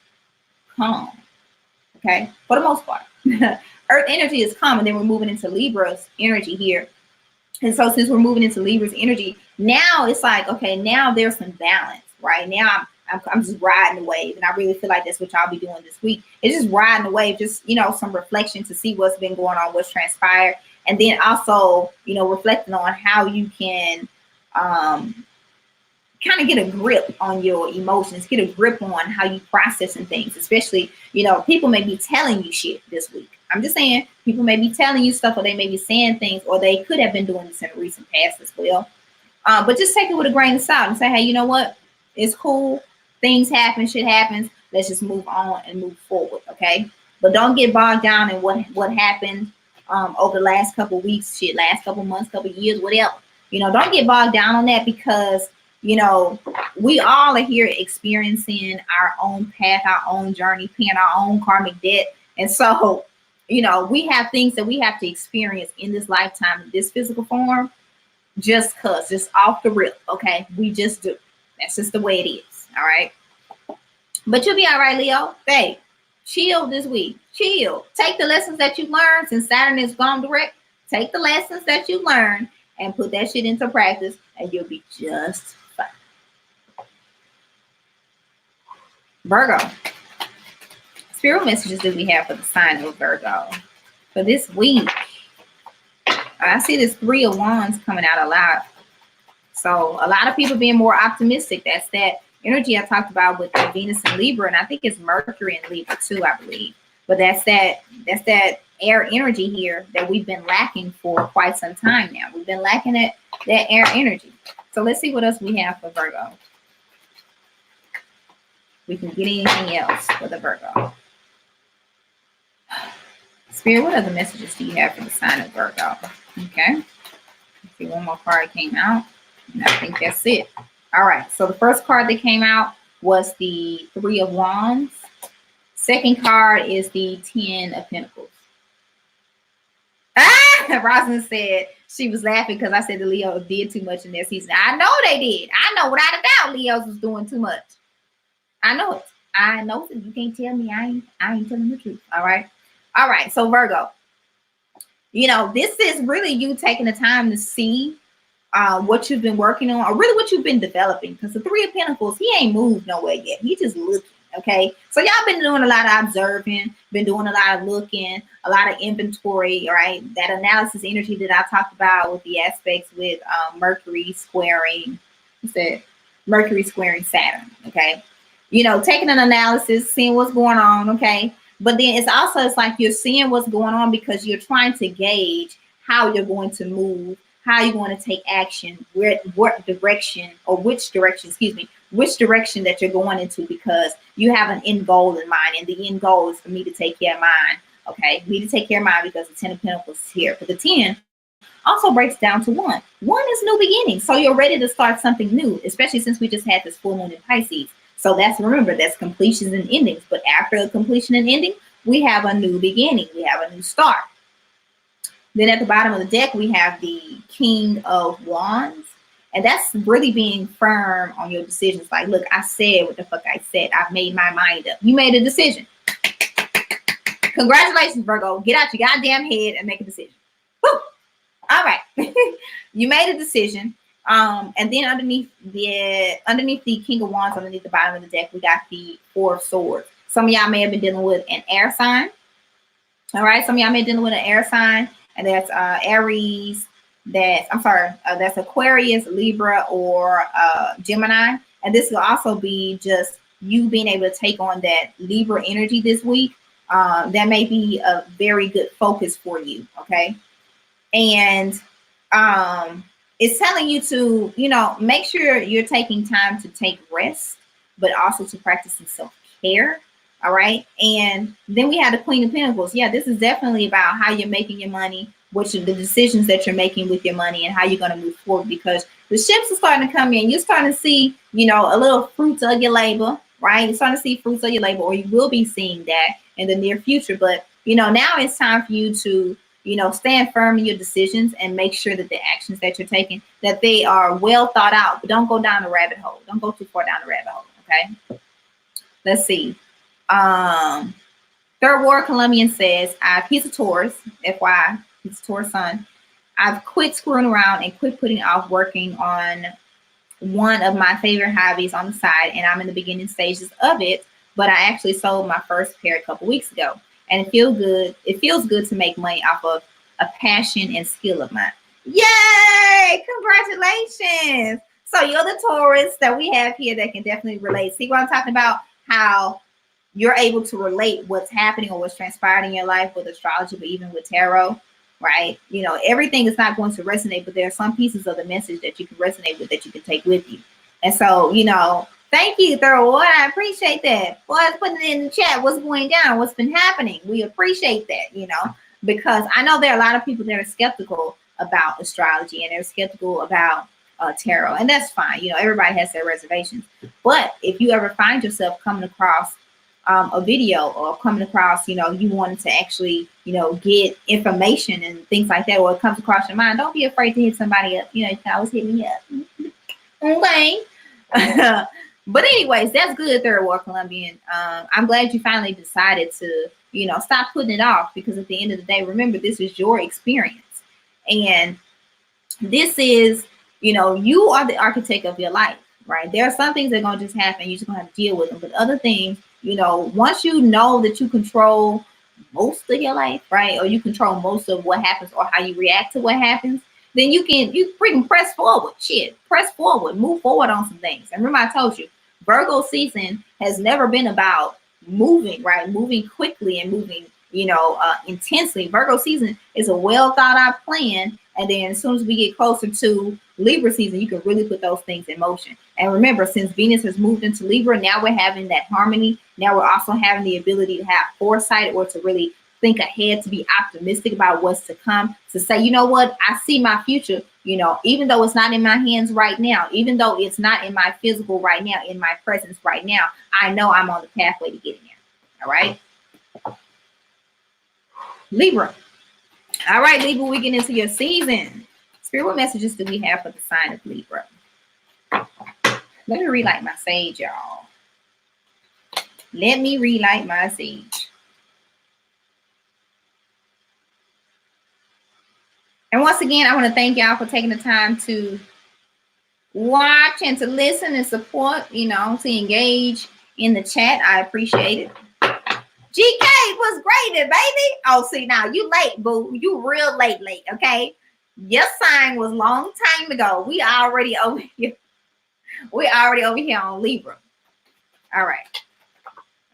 calm. Okay, for the most part. Earth energy is calm, and then we're moving into Libra's energy here. And so since we're moving into Libra's energy, now it's like, okay, now there's some balance, right? Now I'm just riding the wave, and I really feel like that's what y'all be doing this week. It's just riding the wave, just, you know, some reflection to see what's been going on, what's transpired. And then also, you know, reflecting on how you can kind of get a grip on your emotions, get a grip on how you processing things, especially, you know, people may be telling you shit this week. I'm just saying, people may be telling you stuff, or they may be saying things, or they could have been doing this in the recent past as well. But just take it with a grain of salt and say, hey, you know what? It's cool. Things happen, shit happens. Let's just move on and move forward, okay? But don't get bogged down in what happened over the last couple of weeks, shit, last couple months, couple years, whatever. You know, don't get bogged down on that, because, you know, we all are here experiencing our own path, our own journey, paying our own karmic debt. And so, you know, we have things that we have to experience in this lifetime, in this physical form, just off the rip, okay? We just do. That's just the way it is, all right? But you'll be all right, Leo. Hey, chill this week. Chill. Take the lessons that you learned since Saturn is gone direct. Take the lessons that you learned and put that shit into practice, and you'll be just fine. Virgo. Spirit messages do we have for the sign of Virgo for this week? I see this 3 of Wands coming out a lot. So a lot of people being more optimistic. That's that energy I talked about with the Venus and Libra, and I think it's Mercury and Libra too, I believe. But that's that air energy here that we've been lacking for quite some time now. We've been lacking that air energy. So let's see what else we have for Virgo. We can get anything else for the Virgo. Spirit, what other messages do you have for the sign of Virgo? Okay. Let's see, one more card came out. And I think that's it. All right. So the first card that came out was the 3 of Wands. Second card is the 10 of Pentacles. Rosalind said she was laughing because I said the Leos did too much in their season. I know they did. I know without a doubt Leos was doing too much. I know it. I know it. You can't tell me I ain't telling the truth. All right. All right. So Virgo, you know, this is really you taking the time to see what you've been working on, or really what you've been developing. Because the 3 of Pentacles, he ain't moved nowhere yet. He just looking. Okay, so y'all been doing a lot of observing, been doing a lot of looking, a lot of inventory, right? That analysis energy that I talked about with the aspects with Mercury squaring, Mercury squaring Saturn. Okay, you know, taking an analysis, seeing what's going on. Okay, but then it's like you're seeing what's going on because you're trying to gauge how you're going to move, how you're going to take action, which direction that you're going into, because you have an end goal in mind, and the end goal is for me to take care of mine. Okay, me to take care of mine, because the 10 of Pentacles is here. But the 10 also breaks down to 1. 1 is new beginning. So you're ready to start something new, especially since we just had this full moon in Pisces. So remember, that's completions and endings. But after a completion and ending, we have a new beginning. We have a new start. Then at the bottom of the deck, we have the King of Wands. And that's really being firm on your decisions. Like, look, I said what the fuck I said. I've made my mind up. You made a decision. Congratulations, Virgo. Get out your goddamn head and make a decision. Woo! All right. You made a decision. And then underneath the King of Wands, underneath the bottom of the deck, we got the 4 of Swords. Some of y'all may have been dealing with an air sign. All right. Some of y'all may be dealing with an air sign. And that's Aries. That's Aquarius, Libra, or Gemini. And this will also be just you being able to take on that Libra energy this week. That may be a very good focus for you. Okay. And it's telling you to, you know, make sure you're taking time to take rest, but also to practice some self-care. All right. And then we have the Queen of Pentacles. Yeah, this is definitely about how you're making your money, the decisions that you're making with your money and how you're going to move forward, because the ships are starting to come in. You're starting to see, you know, a little fruits of your labor, right? You're starting to see fruits of your labor, or you will be seeing that in the near future. But, you know, now it's time for you to, you know, stand firm in your decisions and make sure that the actions that you're taking, that they are well thought out. But don't go down the rabbit hole. Don't go too far down the rabbit hole, okay? Let's see. Third Ward Colombian says, he's a Taurus, FYI, he's a Taurus sun. I've quit screwing around and quit putting off working on one of my favorite hobbies on the side, and I'm in the beginning stages of it, but I actually sold my first pair a couple weeks ago, and it feels good. It feels good to make money off of a passion and skill of mine. Yay! Congratulations! So you're the Taurus that we have here that can definitely relate. See what I'm talking about? How you're able to relate what's happening or what's transpired in your life with astrology, but even with tarot, right? You know, everything is not going to resonate, but there are some pieces of the message that you can resonate with, that you can take with you. And so, you know, thank you, Third Ward. I appreciate that. Boy, putting it in the chat, what's going down, what's been happening. We appreciate that, you know, because I know there are a lot of people that are skeptical about astrology and they're skeptical about tarot, and that's fine. You know, everybody has their reservations. But if you ever find yourself coming across a video, or coming across, you know, you wanted to actually, you know, get information and things like that, or it comes across your mind, don't be afraid to hit somebody up. You know, you can always hit me up. Okay. But anyways, that's good, Third Ward Colombian. I'm glad you finally decided to, you know, stop putting it off, because at the end of the day, remember, this is your experience. And this is, you know, you are the architect of your life, right? There are some things that are going to just happen. You're just going to have to deal with them. But other things, you know, once you know that you control most of your life, right? Or you control most of what happens or how you react to what happens, then you freaking press forward. Shit, press forward, move forward on some things. And remember, I told you, Virgo season has never been about moving, right? Moving quickly and moving, you know, intensely. Virgo season is a well thought out plan. And then as soon as we get closer to Libra season, you can really put those things in motion. And remember, since Venus has moved into Libra, now we're having that harmony. Now we're also having the ability to have foresight, or to really think ahead, to be optimistic about what's to come, to say, you know what, I see my future, you know, even though it's not in my hands right now, even though it's not in my physical right now, in my presence right now, I know I'm on the pathway to getting there. All right. Libra. All right, Libra, we get into your season. Spirit, what messages do we have for the sign of Libra? Let me relight my sage, y'all. Let me relight my sage. And once again, I want to thank y'all for taking the time to watch and to listen and support, you know, to engage in the chat. I appreciate it. GK was graded, baby. Oh, see, now you late, boo. You real late, okay? Your sign was long time ago. We already over here. We already over here on Libra. All right.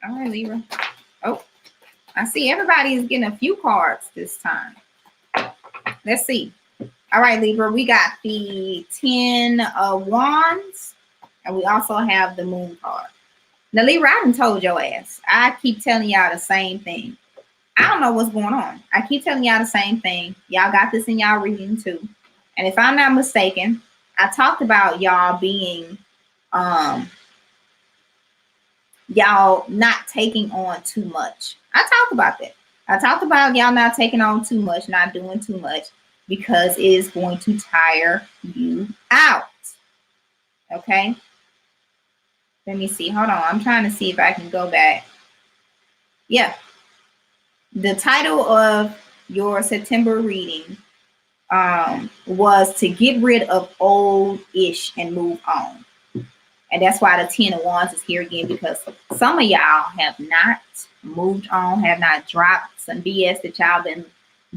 All right, Libra. Oh, I see everybody is getting a few cards this time. Let's see. All right, Libra, we got the 10 of Wands, and we also have the Moon card. Now, Libra, I done told your ass. I keep telling y'all the same thing. I don't know what's going on. I keep telling y'all the same thing. Y'all got this in y'all reading too. And if I'm not mistaken, I talked about y'all being, y'all not taking on too much. I talked about that. I talked about y'all not taking on too much, not doing too much, because it is going to tire you out. Okay. Let me see. Hold on. I'm trying to see if I can go back. Yeah. The title of your September reading was to get rid of old-ish and move on. And that's why the 10 of Wands is here again, because some of y'all have not moved on, have not dropped some BS that y'all been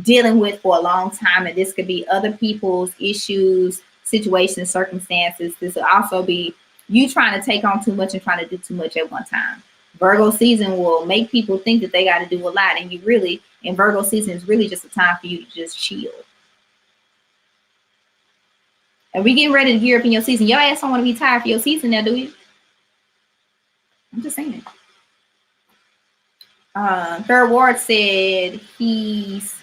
dealing with for a long time. And this could be other people's issues, situations, circumstances. This will also be you trying to take on too much and trying to do too much at one time. Virgo season will make people think that they got to do a lot. And you really, in Virgo season, is really just a time for you to just chill. And we getting ready to gear up in your season. Your ass don't want to be tired for your season now, do you? I'm just saying. Third Ward said he's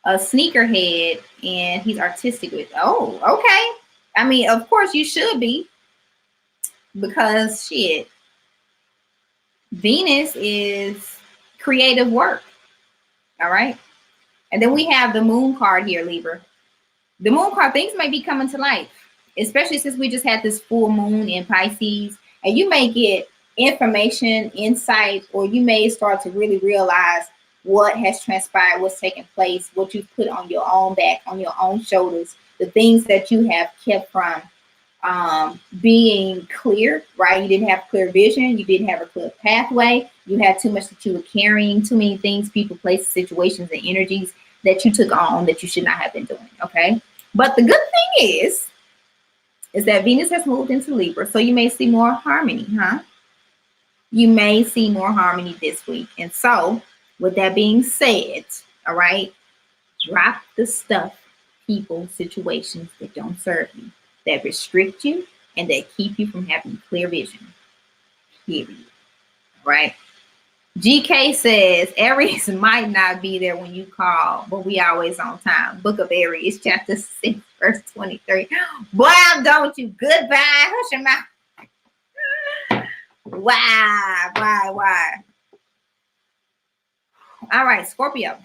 a sneakerhead and he's artistic with. Oh, okay. I mean, of course you should be, because shit, Venus is creative work. All right. And then we have the moon card here, Libra. The moon card, things may be coming to life, especially since we just had this full moon in Pisces. And you may get information, insight, or you may start to really realize what has transpired, what's taken place, what you've put on your own back, on your own shoulders, the things that you have kept from being clear, right? You didn't have clear vision. You didn't have a clear pathway. You had too much that you were carrying, too many things, people, places, situations, and energies that you took on that you should not have been doing, okay? But the good thing is that Venus has moved into Libra, so you may see more harmony, huh? You may see more harmony this week. And so, with that being said, all right, drop the stuff, people, situations that don't serve you, that restrict you, and that keep you from having clear vision, period. All right? GK says, Aries might not be there when you call, but we always on time. Book of Aries, chapter 6, verse 23. Boy, I'm done with you. Goodbye. Hush your mouth. Why? All right, Scorpio.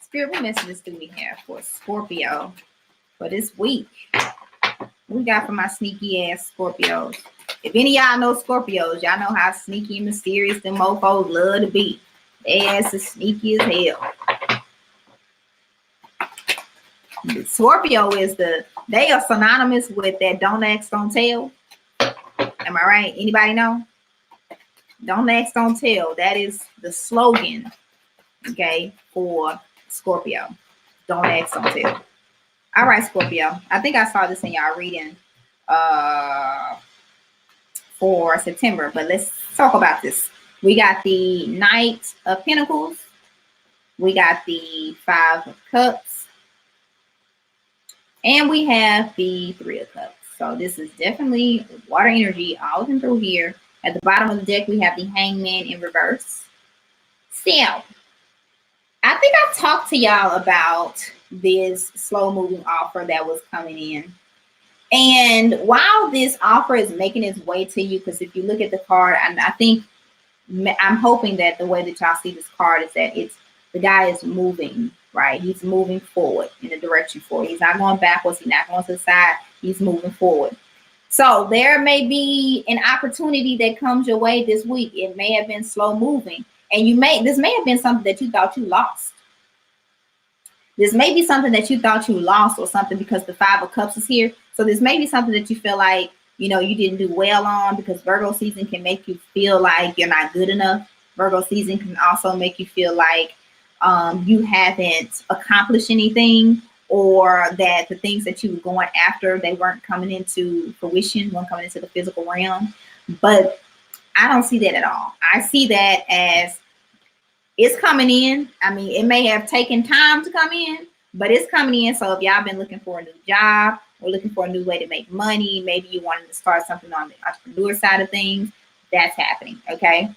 Spirit, what messages do we have for Scorpio for this week? We got for my sneaky ass Scorpios. If any of y'all know Scorpios, y'all know how sneaky and mysterious them mofos love to be. They ass is sneaky as hell. Scorpio is they are synonymous with that don't ask, don't tell. Am I right? Anybody know? Don't ask, don't tell. That is the slogan, okay, for Scorpio. Don't ask, don't tell. All right, Scorpio. I think I saw this in y'all reading for September, but let's talk about this. We got the Knight of Pentacles. We got the Five of Cups. And we have the Three of Cups. So this is definitely water energy all in through here. At the bottom of the deck, we have the Hangman in reverse. So, I think I talked to y'all about this slow moving offer that was coming in. And while this offer is making its way to you, because if you look at the card, and I'm hoping that the way that y'all see this card is that the guy is moving, right? He's moving forward in a direction forward. He's not going backwards. He's not going to the side. He's moving forward. So there may be an opportunity that comes your way this week. It may have been slow moving, and this may have been something that you thought you lost. This may be something that you thought you lost or something, because the Five of Cups is here. So this may be something that you feel like, you didn't do well on, because Virgo season can make you feel like you're not good enough. Virgo season can also make you feel like you haven't accomplished anything, or that the things that you were going after, they weren't coming into fruition, weren't coming into the physical realm. But I don't see that at all. I see that as it's coming in. I mean, it may have taken time to come in, but it's coming in. So if y'all been looking for a new job or looking for a new way to make money, maybe you wanted to start something on the entrepreneur side of things, that's happening, okay?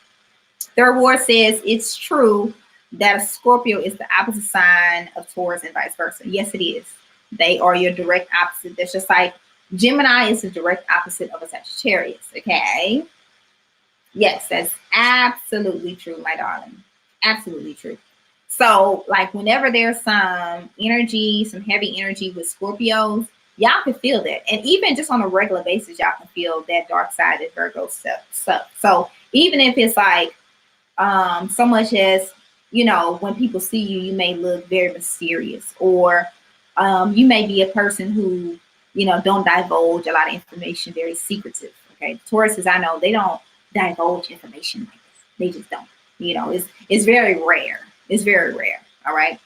Third Ward says it's true that a Scorpio is the opposite sign of Taurus and vice versa. Yes, it is. They are your direct opposite. That's just like Gemini is the direct opposite of a Sagittarius, okay? Yes, that's absolutely true, my darling. Absolutely true. So, like, whenever there's some energy, some heavy energy with Scorpios, y'all can feel that. And even just on a regular basis, y'all can feel that dark side of Virgo stuff. So even if it's like so much as, when people see you, you may look very mysterious, or you may be a person who, don't divulge a lot of information, very secretive. Okay. Tauruses, I know they don't divulge information like this. They just don't. It's very rare. It's very rare. All right.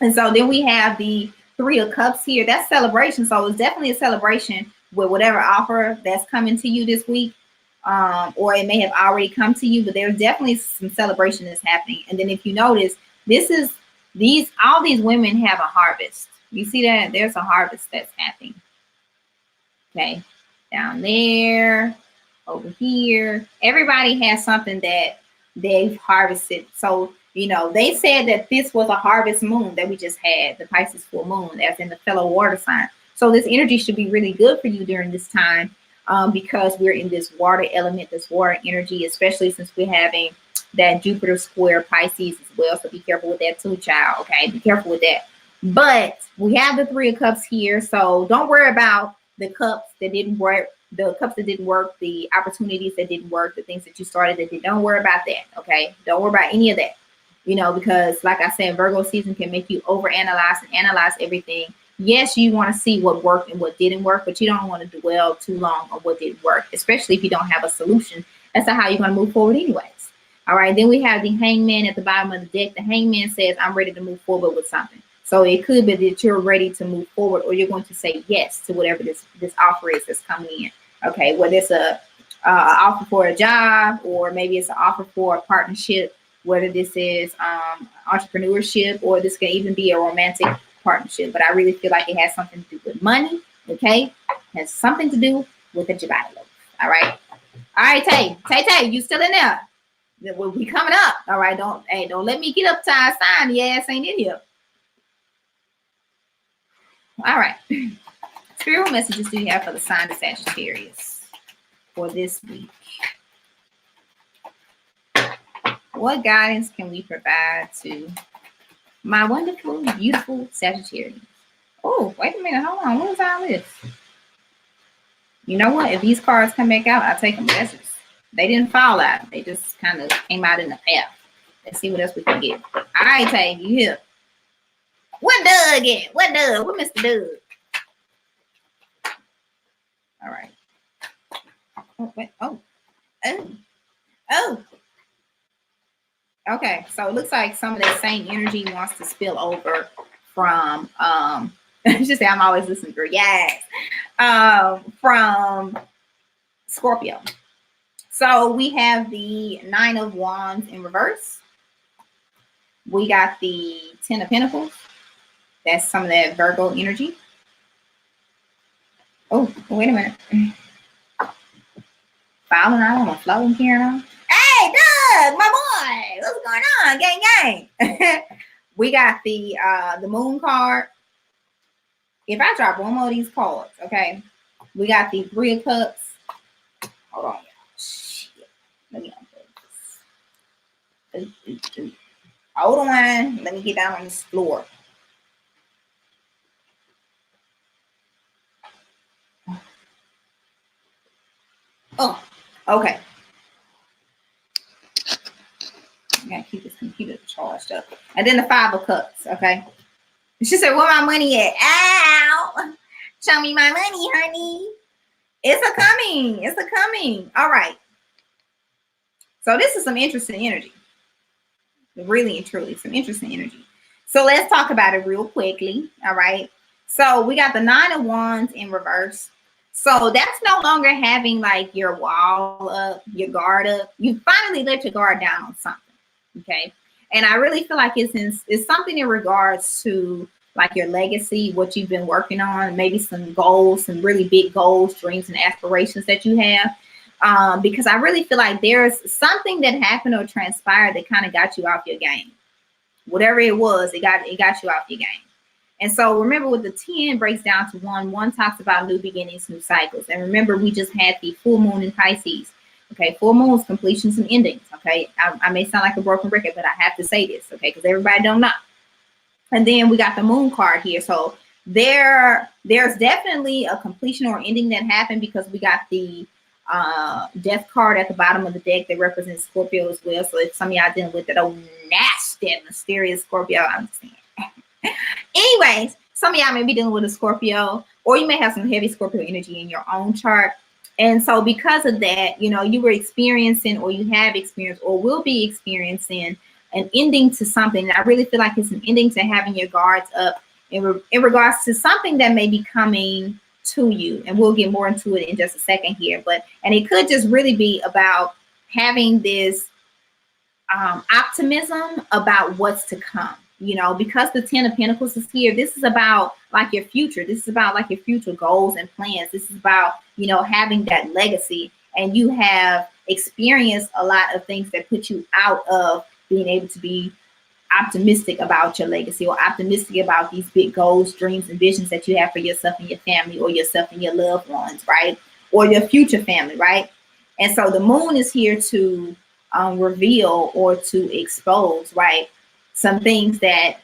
And so then we have the Three of Cups here. That's celebration. So it's definitely a celebration with whatever offer that's coming to you this week. Or it may have already come to you, but there's definitely some celebration that's happening. And then if you notice, all these women have a harvest. You see that? There's a harvest that's happening. Okay. Down there, over here. Everybody has something that they've harvested. So You know, they said that this was a harvest moon that we just had, the Pisces full moon, as in the fellow water sign. So this energy should be really good for you during this time, because we're in this water element, this water energy, especially since we're having that Jupiter square Pisces as well. So be careful with that too, child. Okay, be careful with that. But we have the Three of Cups here, so don't worry about the cups that didn't work, the cups that didn't work, the opportunities that didn't work, the things that you started that did. Don't worry about that. Okay, don't worry about any of that. You know, because like I said, Virgo season can make you overanalyze and analyze everything. Yes, you want to see what worked and what didn't work, but you don't want to dwell too long on what didn't work, especially if you don't have a solution as to how you're going to move forward anyways. All right, then we have the Hangman at the bottom of the deck. The Hangman says, I'm ready to move forward with something. So it could be that you're ready to move forward, or you're going to say yes to whatever this offer is that's coming in. Okay, whether it's a offer for a job, or maybe it's an offer for a partnership, whether this is entrepreneurship, or this can even be a romantic partnership. But I really feel like it has something to do with money. Okay, it has something to do with the Jabata. All right. All right, Tay, you still in there? We'll be coming up. All right, don't let me get up to our sign. Your ass ain't in here. All right. Spirit messages do you have for the sign of Sagittarius for this week? What guidance can we provide to my wonderful, beautiful Sagittarius? Oh, wait a minute. Hold on. What is all this? You know what? If these cards come back out, I'll take them as is. They didn't fall out. They just kind of came out in the path. Let's see what else we can get. All right, Tay, you here. What Doug get? What Doug? What Mr. Doug? All right. Oh, wait. Oh. Okay, so it looks like some of that same energy wants to spill over from just say I'm always listening for yes. From Scorpio. So we have the Nine of Wands in reverse. We got the Ten of Pentacles. That's some of that Virgo energy. Oh, wait a minute. Falling out on my flow and carrying on. Hey, Doug, my boy, what's going on? Gang, gang. We got the Moon card. If I drop one more of these cards, okay, we got the Three of Cups. Hold on, y'all. Shit. Let me unfold this. Hold on. Let me get down on this floor. Oh, okay. I gotta keep this computer charged up. And then the Five of Cups, okay? She said, where my money at? Ow! Show me my money, honey. It's a coming. It's a coming. All right. So this is some interesting energy. Really and truly, some interesting energy. So let's talk about it real quickly. All right. So we got the Nine of Wands in reverse. So that's no longer having like your wall up, your guard up. You finally let your guard down on something. Okay. And I really feel like it's something in regards to like your legacy, what you've been working on, maybe some goals, some really big goals, dreams, and aspirations that you have. Because I really feel like there's something that happened or transpired that kind of got you off your game. Whatever it was, it got you off your game. And so remember, with the 10 breaks down to 1. 1 talks about new beginnings, new cycles. And remember, we just had the full moon in Pisces. Okay, full moons, completions and endings. Okay, I may sound like a broken record, but I have to say this, okay, because everybody don't know. And then we got the Moon card here. So there's definitely a completion or ending that happened, because we got the Death card at the bottom of the deck that represents Scorpio as well. So if some of y'all dealing with that old nasty, mysterious Scorpio, I'm just saying. Anyways, some of y'all may be dealing with a Scorpio, or you may have some heavy Scorpio energy in your own chart. And so because of that, you know, you were experiencing, or you have experienced, or will be experiencing an ending to something. I really feel like it's an ending to having your guards up in regards to something that may be coming to you. And we'll get more into it in just a second here. And it could just really be about having this optimism about what's to come. You know, because the 10 of Pentacles is here, this is about like your future. This is about like your future goals and plans. This is about, you know, having that legacy. And you have experienced a lot of things that put you out of being able to be optimistic about your legacy, or optimistic about these big goals, dreams, and visions that you have for yourself and your family, or yourself and your loved ones, right? Or your future family, right? And so the moon is here to reveal or to expose, right? Some things that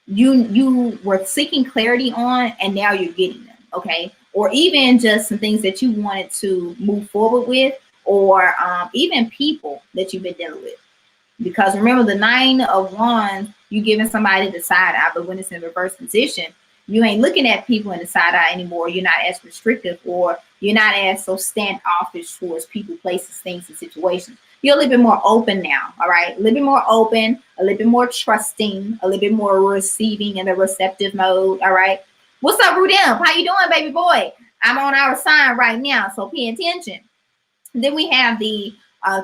you were seeking clarity on, and now you're getting them, okay? Or even just some things that you wanted to move forward with, or even people that you've been dealing with. Because remember, the 9 of Wands, you giving somebody the side eye, but when it's in reverse position, you ain't looking at people in the side eye anymore. You're not as restrictive, or you're not as so standoffish towards people, places, things, and situations. You're a little bit more open now, all right? A little bit more open, a little bit more trusting, a little bit more receiving in the receptive mode, all right? What's up, Rudem? How you doing, baby boy? I'm on our sign right now, so pay attention. Then we have the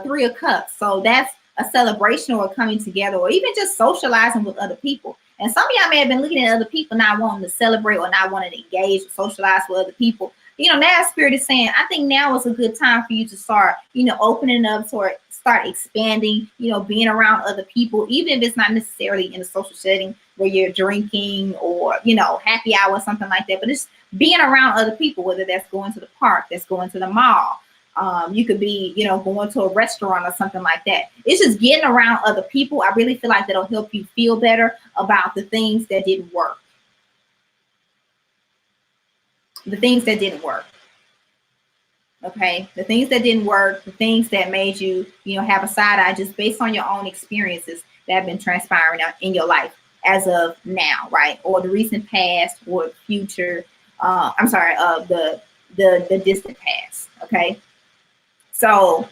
3 of Cups. So that's a celebration or coming together, or even just socializing with other people. And some of y'all may have been looking at other people not wanting to celebrate or not wanting to engage or socialize with other people. You know, now Spirit is saying, I think now is a good time for you to start, you know, opening up, or start expanding, you know, being around other people, even if it's not necessarily in a social setting where you're drinking or, you know, happy hour or something like that. But it's being around other people, whether that's going to the park, that's going to the mall. You could be, you know, going to a restaurant or something like that. It's just getting around other people. I really feel like that'll help you feel better about the things that didn't work. The things that didn't work. Okay. The things that didn't work, the things that made you, you know, have a side eye just based on your own experiences that have been transpiring in your life as of now, right? Or the recent past or future. The distant past. Okay. So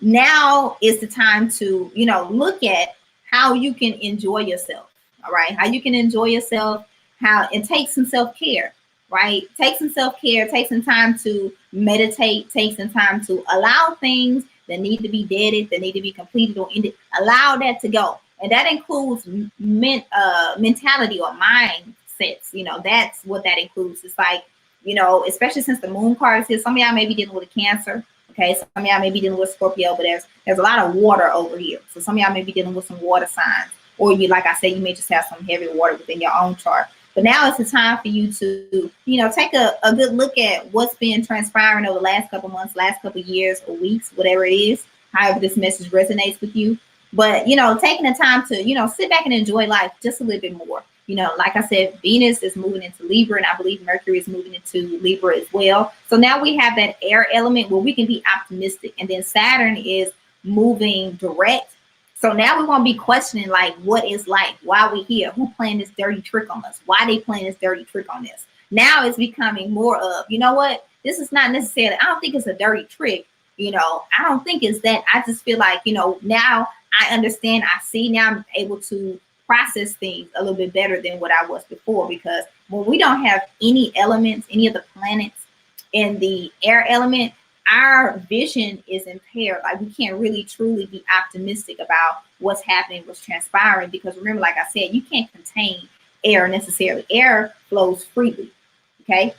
now is the time to, you know, look at how you can enjoy yourself. All right. How you can enjoy yourself, and take some self-care, right? Take some self-care, take some time to meditate, take some time to allow things that need to be deaded, that need to be completed or ended, allow that to go. And that includes mentality or mindsets. You know, that's what that includes. It's like, you know, especially since the moon card is here, some of y'all may be dealing with a Cancer. Okay, some of y'all may be dealing with Scorpio, but there's a lot of water over here. So some of y'all may be dealing with some water signs, or you, like I said, you may just have some heavy water within your own chart. But now it's the time for you to, you know, take a good look at what's been transpiring over the last couple months, last couple years or weeks, whatever it is, however this message resonates with you. But, you know, taking the time to, you know, sit back and enjoy life just a little bit more. You know, like I said, Venus is moving into Libra, and I believe Mercury is moving into Libra as well. So now we have that air element where we can be optimistic. And then Saturn is moving direct. So now we won't be questioning, like, what is life? Why are we here? Who playing this dirty trick on us? Why they playing this dirty trick on us? Now it's becoming more of, you know what? This is not necessarily, I don't think it's a dirty trick. You know, I don't think it's that. I just feel like, you know, now I understand, I see, now I'm able to process things a little bit better than what I was before, because when we don't have any elements, any of the planets in the air element, our vision is impaired. Like, we can't really truly be optimistic about what's happening, what's transpiring, because remember, like I said, you can't contain air necessarily. Air flows freely. Okay.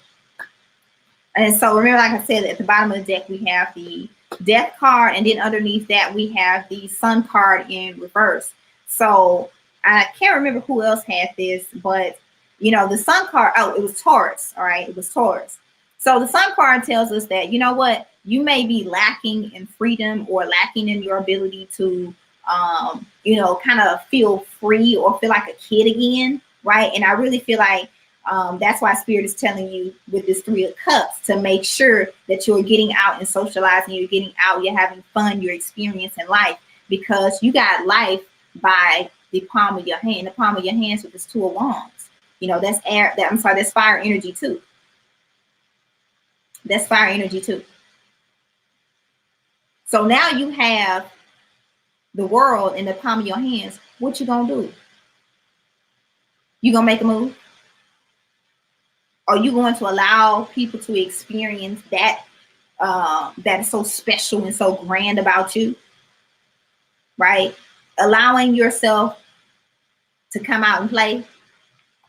And so remember, like I said, at the bottom of the deck, we have the Death card, and then underneath that, we have the Sun card in reverse. So I can't remember who else had this, but, you know, the Sun card, oh, it was Taurus. All right. It was Taurus. So the Sun card tells us that, you know what, you may be lacking in freedom or lacking in your ability to, you know, kind of feel free or feel like a kid again. Right. And I really feel like that's why Spirit is telling you with this 3 of Cups to make sure that you're getting out and socializing, you're getting out, you're having fun, you're experiencing life, because you got life by the palm of your hand, the palm of your hands with this 2 of Wands. You know, that's air, that's fire energy too. That's fire energy too. So now you have the world in the palm of your hands. What you gonna do? You gonna make a move? Are you going to allow people to experience that that is so special and so grand about you? Right? Allowing yourself to come out and play.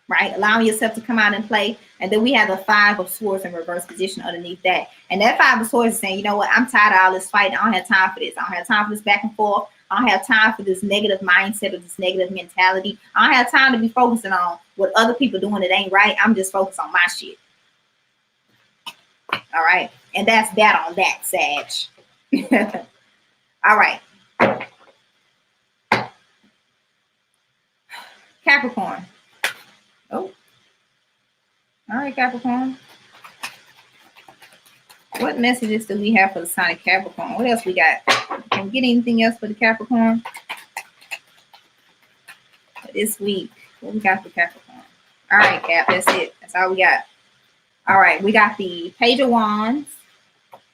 right? Allowing yourself to come out and play. And then we have the 5 of Swords in reverse position underneath that. And that 5 of Swords is saying, you know what? I'm tired of all this fighting. I don't have time for this. I don't have time for this back and forth. I don't have time for this negative mindset or this negative mentality. I don't have time to be focusing on what other people doing that ain't right. I'm just focused on my shit. All right. And that's that on that, Sag. All right. Capricorn. Oh. All right, Capricorn. What messages do we have for the sign of Capricorn? What else we got? Can we get anything else for the Capricorn? For this week, what we got for Capricorn? All right, Cap, that's it. That's all we got. All right, we got the Page of Wands,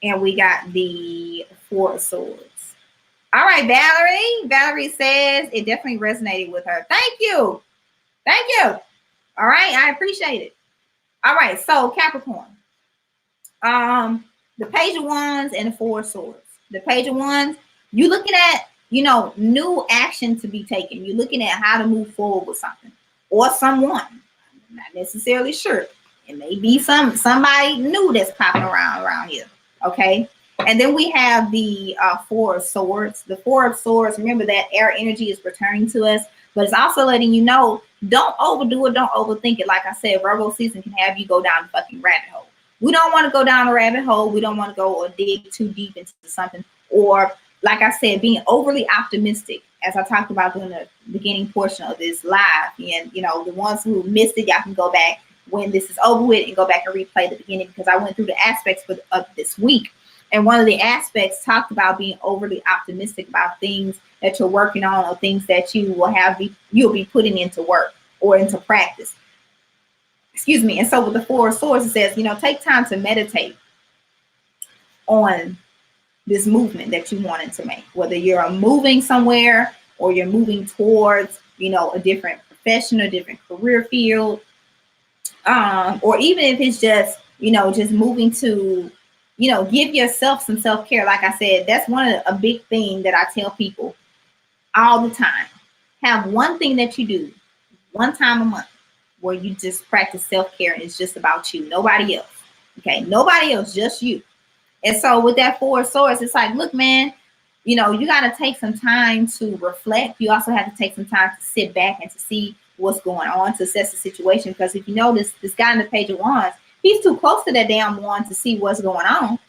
and we got the 4 of Swords. All right, Valerie. Valerie says it definitely resonated with her. Thank you. Thank you. All right, I appreciate it. All right, so Capricorn. The Page of Wands and the 4 of Swords. The Page of Wands, you looking at, you know, new action to be taken. You're looking at how to move forward with something or someone. I'm not necessarily sure. It may be somebody new that's popping around here. Okay. And then we have the 4 of Swords. The 4 of Swords, remember that air energy is returning to us, but it's also letting you know, don't overdo it, don't overthink it. Like I said, Virgo season can have you go down the fucking rabbit hole. We don't want to go down a rabbit hole. We don't want to go or dig too deep into something. Or, like I said, being overly optimistic, as I talked about during the beginning portion of this live. And, you know, the ones who missed it, y'all can go back when this is over with and go back and replay the beginning, because I went through the aspects of this week. And one of the aspects talked about being overly optimistic about things that you're working on or things that you will you'll be putting into work or into practice. Excuse me. And so with the 4 of Swords, it says, you know, take time to meditate on this movement that you wanted to make, whether you're moving somewhere or you're moving towards, you know, a different profession, a different career field, or even if it's just, you know, just moving to, you know, give yourself some self-care. Like I said, that's a big thing that I tell people all the time. Have one thing that you do one time a month where you just practice self-care and it's just about you, nobody else. Okay, nobody else, just you. And so with that 4 of Swords, it's like, look, man, you know, you got to take some time to reflect. You also have to take some time to sit back and to see what's going on, to assess the situation. Because if you notice, this guy in the Page of Wands, he's too close to that damn wand to see what's going on.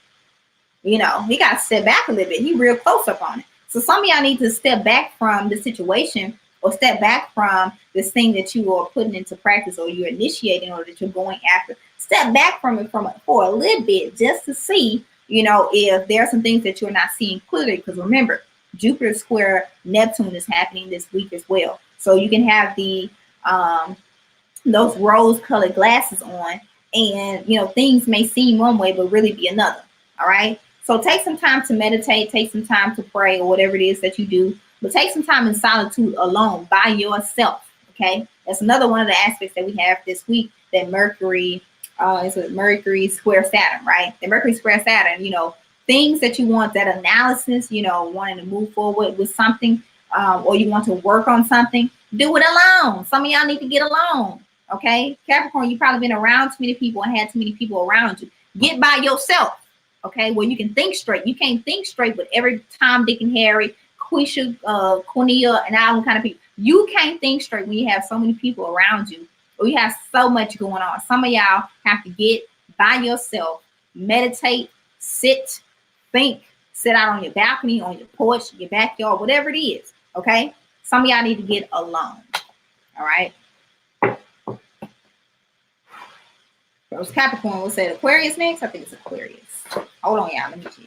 You know, he got to step back a little bit. He real close up on it. So some of y'all need to step back from the situation or step back from this thing that you are putting into practice or you're initiating or that you're going after. Step back from it for a little bit just to see, you know, if there are some things that you're not seeing clearly. Because remember, Jupiter square Neptune is happening this week as well. So you can have the those rose-colored glasses on, and, you know, things may seem one way, but really be another. All right. So take some time to meditate, take some time to pray or whatever it is that you do, but take some time in solitude alone by yourself. Okay. That's another one of the aspects that we have this week, that Mercury is with Mercury square Saturn, right? The Mercury square Saturn, you know, things that you want, that analysis, you know, wanting to move forward with something, or you want to work on something, do it alone. Some of y'all need to get alone. Okay. Capricorn, you've probably been around too many people and had too many people around you. Get by yourself. Okay. Where you can think straight. You can't think straight with every Tom, Dick, and Harry, Quisha, Cornelia, and all them kind of people. You can't think straight when you have so many people around you, or you have so much going on. Some of y'all have to get by yourself, meditate, sit, think, sit out on your balcony, on your porch, your backyard, whatever it is. Okay. Some of y'all need to get alone. All right. Those Capricorn will say Aquarius next. I think it's Aquarius. Hold on, y'all. Let me check.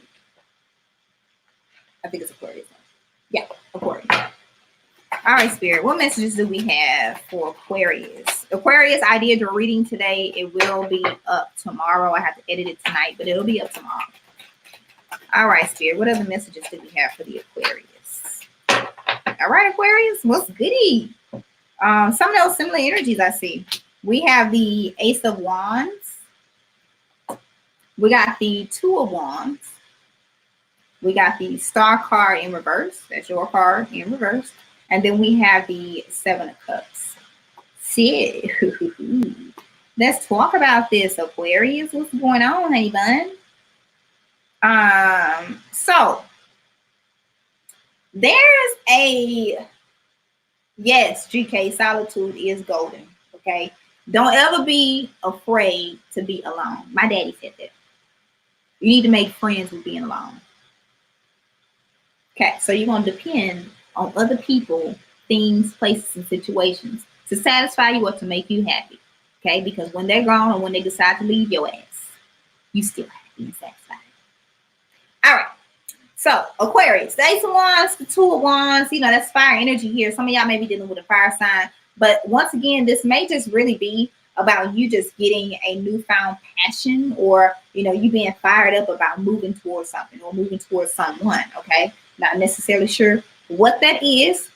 I think it's Aquarius. Yeah, Aquarius. All right, Spirit. What messages do we have for Aquarius? Aquarius, I did your reading today. It will be up tomorrow. I have to edit it tonight, but it'll be up tomorrow. All right, Spirit. What other messages do we have for the Aquarius? All right, Aquarius. What's goody? Some of those similar energies I see. We have the Ace of Wands. We got the 2 of Wands. We got the Star card in reverse. That's your card in reverse. And then we have the 7 of Cups. it. Let's talk about this, Aquarius. What's going on, honey bun? So there's a yes, GK, solitude is golden. Okay. Don't ever be afraid to be alone. My daddy said that. You need to make friends with being alone. Okay, so you're going to depend on other people, things, places, and situations to satisfy you or to make you happy. Okay, because when they're gone or when they decide to leave your ass, you still happy and satisfied. All right, so Aquarius, the Ace of Wands, the Two of Wands, you know, that's fire energy here. Some of y'all may be dealing with a fire sign, but once again, this may just really be about you just getting a newfound passion, or, you know, you being fired up about moving towards something or moving towards someone. Okay, not necessarily sure what that is,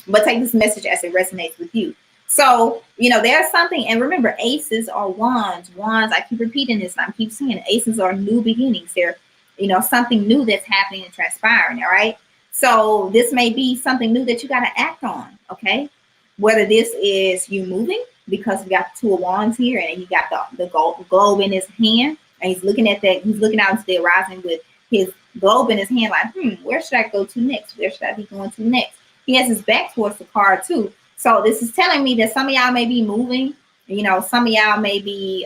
but take this message as it resonates with you. So, you know, there's something, and remember, aces are wands. Wands, I keep repeating this, and I keep saying it, aces are new beginnings. They're, you know, something new that's happening and transpiring, all right? So this may be something new that you got to act on, okay? Whether this is you moving, because we got the Two of Wands here, and he got the globe in his hand, and he's looking at that, he's looking out into the horizon with his globe in his hand, like, where should I go to next? Where should I be going to next? He has his back towards the card too. So this is telling me that some of y'all may be moving, you know, some of y'all may be,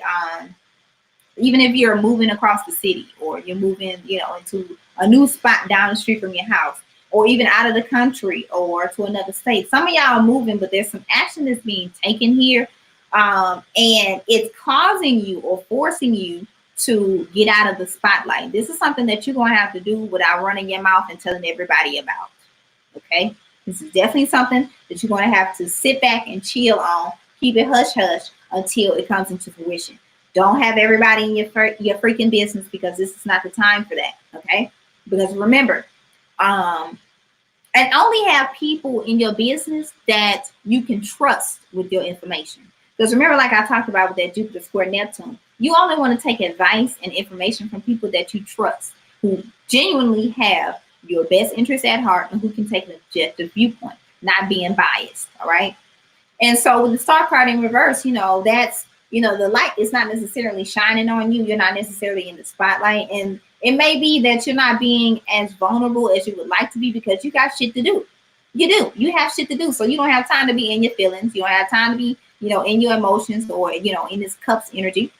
even if you're moving across the city, or you're moving, you know, into a new spot down the street from your house, or even out of the country or to another state. Some of y'all are moving, but there's some action that's being taken here. And it's causing you or forcing you to get out of the spotlight. This is something that you're going to have to do without running your mouth and telling everybody about. Okay? This is definitely something that you're going to have to sit back and chill on. Keep it hush-hush until it comes into fruition. Don't have everybody in your freaking business, because this is not the time for that. Okay? Because remember, and only have people in your business that you can trust with your information. Because remember, like I talked about with that Jupiter square Neptune, you only want to take advice and information from people that you trust, who genuinely have your best interest at heart, and who can take an objective viewpoint, not being biased. All right. And so with the Star card in reverse, you know, that's, you know, the light is not necessarily shining on you. You're not necessarily in the spotlight. And it may be that you're not being as vulnerable as you would like to be, because you got shit to do. You do. You have shit to do. So you don't have time to be in your feelings. You don't have time to be, you know, in your emotions, or, you know, in this Cups energy.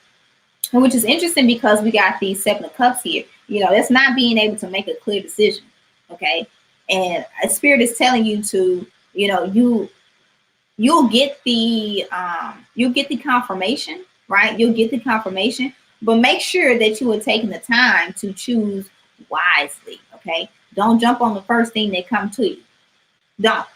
And which is interesting, because we got the Seven of Cups here. You know, that's not being able to make a clear decision. Okay. And a spirit is telling you to, you know, you'll get the confirmation, right? You'll get the confirmation, but make sure that you are taking the time to choose wisely. Okay. Don't jump on the first thing that comes to you. Don't.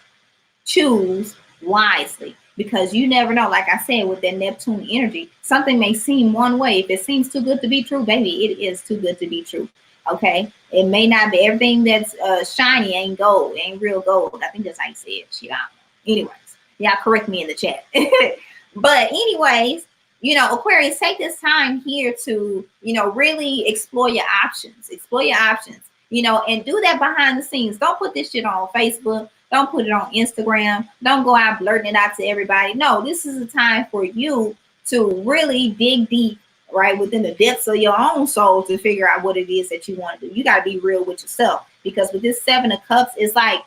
Choose wisely, because you never know. Like I said, with that Neptune energy, something may seem one way. If it seems too good to be true, baby, it is too good to be true. Okay. It may not be everything that's shiny ain't gold, ain't real gold. I think that's how you say it. Shit, I don't know. Anyways, y'all correct me in the chat. But anyways, you know, Aquarius, take this time here to, you know, really explore your options. Explore your options, you know, and do that behind the scenes. Don't put this shit on Facebook. Don't put it on Instagram. Don't go out blurting it out to everybody. No, this is a time for you to really dig deep, right, within the depths of your own soul, to figure out what it is that you want to do. You got to be real with yourself, because with this Seven of Cups, it's like,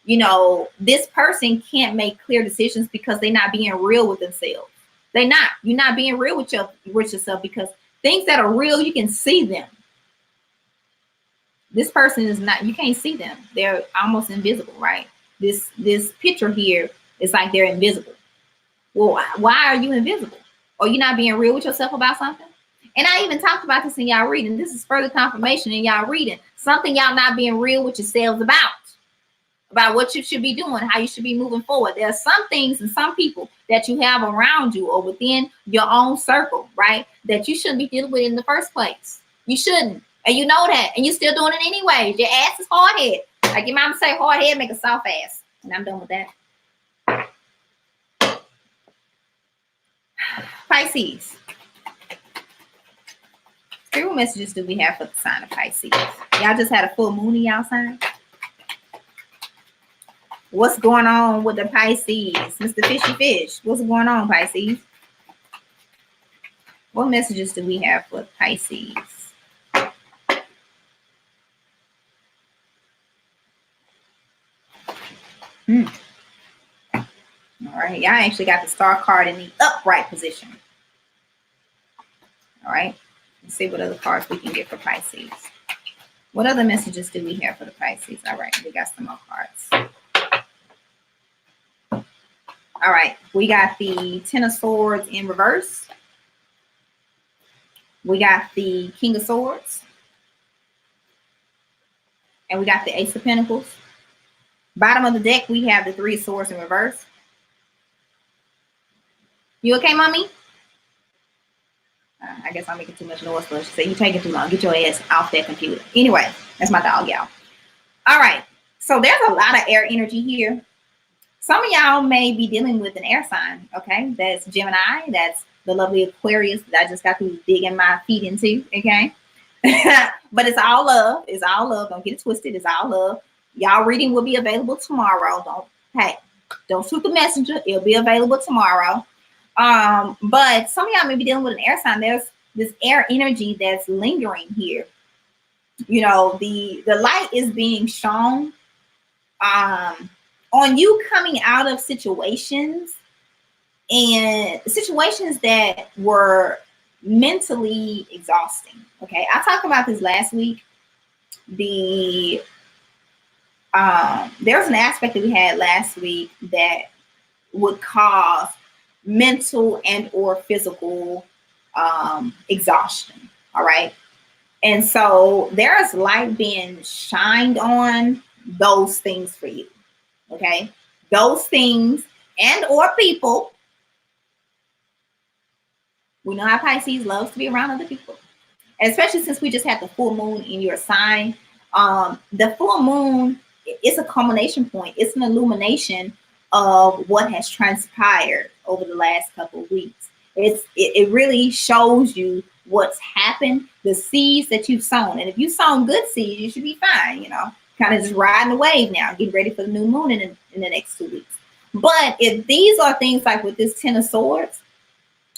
you know, this person can't make clear decisions because they're not being real with themselves. They're not. You're not being real with yourself, because things that are real, you can see them. This person is not, you can't see them. They're almost invisible, right? This picture here is like they're invisible. Well, why are you invisible? Or you're not being real with yourself about something? And I even talked about this in y'all reading. This is further confirmation in y'all reading. Something y'all not being real with yourselves about what you should be doing, how you should be moving forward. There are some things and some people that you have around you or within your own circle, right, that you shouldn't be dealing with in the first place. You shouldn't. And you know that. And you're still doing it anyways. Your ass is hard head. Like your mama say, hard head make a soft ass. And I'm done with that. Pisces. What messages do we have for the sign of Pisces? Y'all just had a full moon in y'all sign? What's going on with the Pisces? Mr. Fishy Fish, what's going on, Pisces? What messages do we have for Pisces? All right, y'all actually got the Star card in the upright position. All right, let's see what other cards we can get for Pisces. What other messages do we have for the Pisces? All right, we got some more cards. All right, we got the Ten of Swords in reverse. We got the King of Swords. And we got the Ace of Pentacles. Bottom of the deck, we have the Three of Swords in reverse. You okay, mommy? I guess I'm making too much noise for she said, you taking too long. Get your ass off that computer. Anyway, that's my dog, y'all. All right. So there's a lot of air energy here. Some of y'all may be dealing with an air sign, okay? That's Gemini. That's the lovely Aquarius that I just got to digging my feet into, okay? But it's all love. It's all love. Don't get it twisted. It's all love. Y'all reading will be available tomorrow. Don't shoot the messenger. It'll be available tomorrow. But some of y'all may be dealing with an air sign. There's this air energy that's lingering here. You know, the light is being shown on you coming out of situations that were mentally exhausting. Okay, I talked about this last week. There's an aspect that we had last week that would cause mental and or physical exhaustion. All right. And so there's light being shined on those things for you. Okay. Those things and or people. We know how Pisces loves to be around other people, especially since we just had the full moon in your sign. The full moon, it's a culmination point. It's an illumination of what has transpired over the last couple of weeks. It really shows you what's happened, the seeds that you've sown. And if you've sown good seeds, you should be fine, you know, kind of just riding the wave now, getting ready for the new moon in the next 2 weeks. But if these are things like with this Ten of Swords,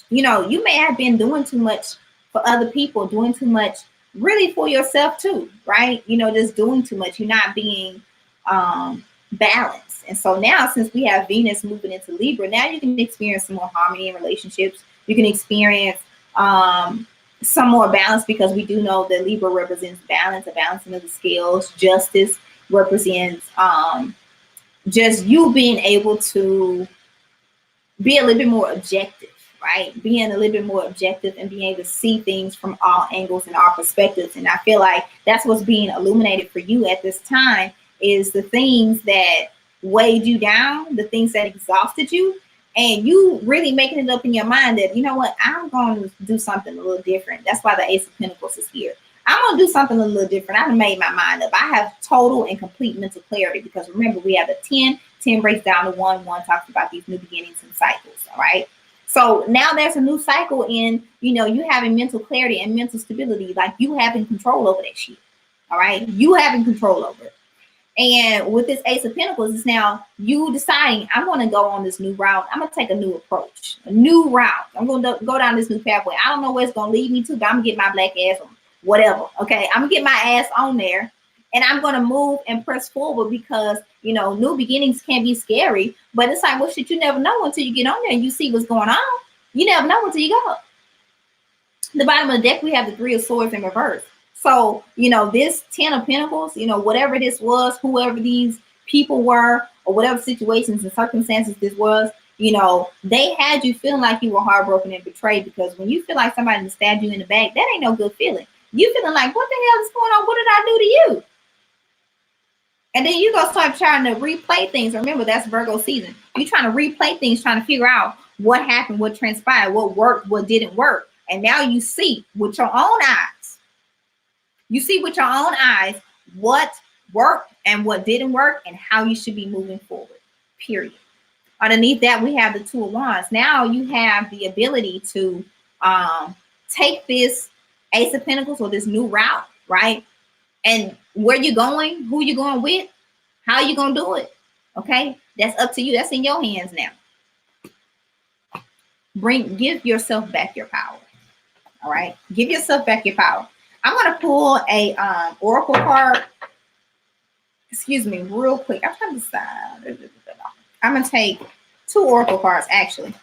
you know, you may have been doing too much for other people, doing too much really for yourself too, right? You know, just doing too much. You're not being balanced. And so now, since we have Venus moving into Libra, now you can experience some more harmony in relationships. You can experience some more balance, because we do know that Libra represents balance, a balancing of the scales. Justice represents just you being able to be a little bit more objective, right? Being a little bit more objective and being able to see things from all angles and all perspectives. And I feel like that's what's being illuminated for you at this time, is the things that weighed you down, the things that exhausted you, and you really making it up in your mind that, you know what, I'm going to do something a little different. That's why the Ace of Pentacles is here. I'm going to do something a little different. I've made my mind up. I have total and complete mental clarity, because remember, we have a 10. 10 breaks down to 1. 1 talks about these new beginnings and cycles. All right. So now there's a new cycle in, you know, you having mental clarity and mental stability, like you having control over that shit. All right. You having control over it. And with this Ace of Pentacles, it's now you deciding, I'm going to go on this new route. I'm going to take a new approach, a new route. I'm going to go down this new pathway. I don't know where it's going to lead me to, but I'm going to get my black ass on whatever. Okay. I'm going to get my ass on there, and I'm going to move and press forward, because, you know, new beginnings can be scary, but it's like, well, shit, you never know until you get on there and you see what's going on. You never know until you go. The bottom of the deck, we have the Three of Swords in reverse. So, you know, this 10 of Pentacles, you know, whatever this was, whoever these people were, or whatever situations and circumstances this was, you know, they had you feeling like you were heartbroken and betrayed, because when you feel like somebody stabbed you in the back, that ain't no good feeling. You feeling like, what the hell is going on? What did I do to you? And then you go start trying to replay things. Remember, that's Virgo season. You're trying to replay things, trying to figure out what happened, what transpired, what worked, what didn't work. And now you see with your own eyes. You see with your own eyes what worked and what didn't work, and how you should be moving forward, period. Underneath that, we have the Two of Wands. Now you have the ability to take this Ace of Pentacles, or this new route, right? And where you're going, who you're going with, how you going to do it. Okay, that's up to you. That's in your hands now. Give yourself back your power. All right, give yourself back your power. I'm gonna pull a oracle card. Excuse me, real quick. I'm trying to decide. I'm gonna take 2 oracle cards actually.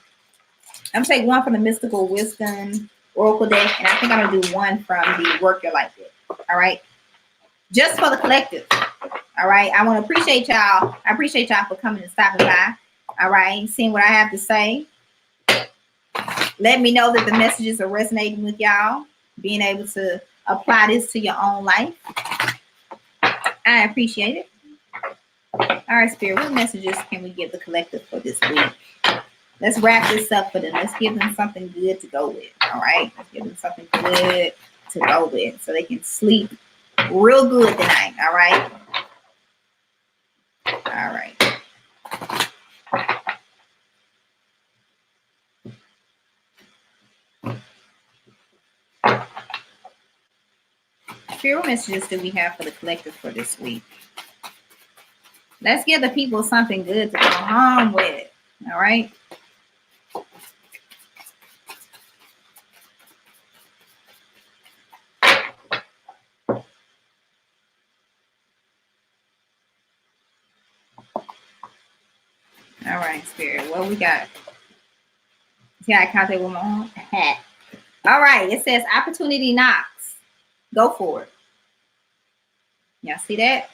I'm gonna take one from the Mystical Wisdom Oracle deck, and I think I'm gonna do one from the Work Your Life deck. All right, just for the collective. All right, I want to appreciate y'all. I appreciate y'all for coming and stopping by. All right, seeing what I have to say. Let me know that the messages are resonating with y'all. Being able to apply this to your own life. I appreciate it. All right, Spirit, what messages can we give the collective for this week? Let's wrap this up for them. Let's give them something good to go with. All right, let's give them something good to go with so they can sleep real good tonight. All right. All right. Spirit, what messages do we have for the collective for this week? Let's give the people something good to go home with. All right. All right, Spirit. What we got? See how I count it with my own hat. All right. It says opportunity knocks. Go for it. Y'all see that?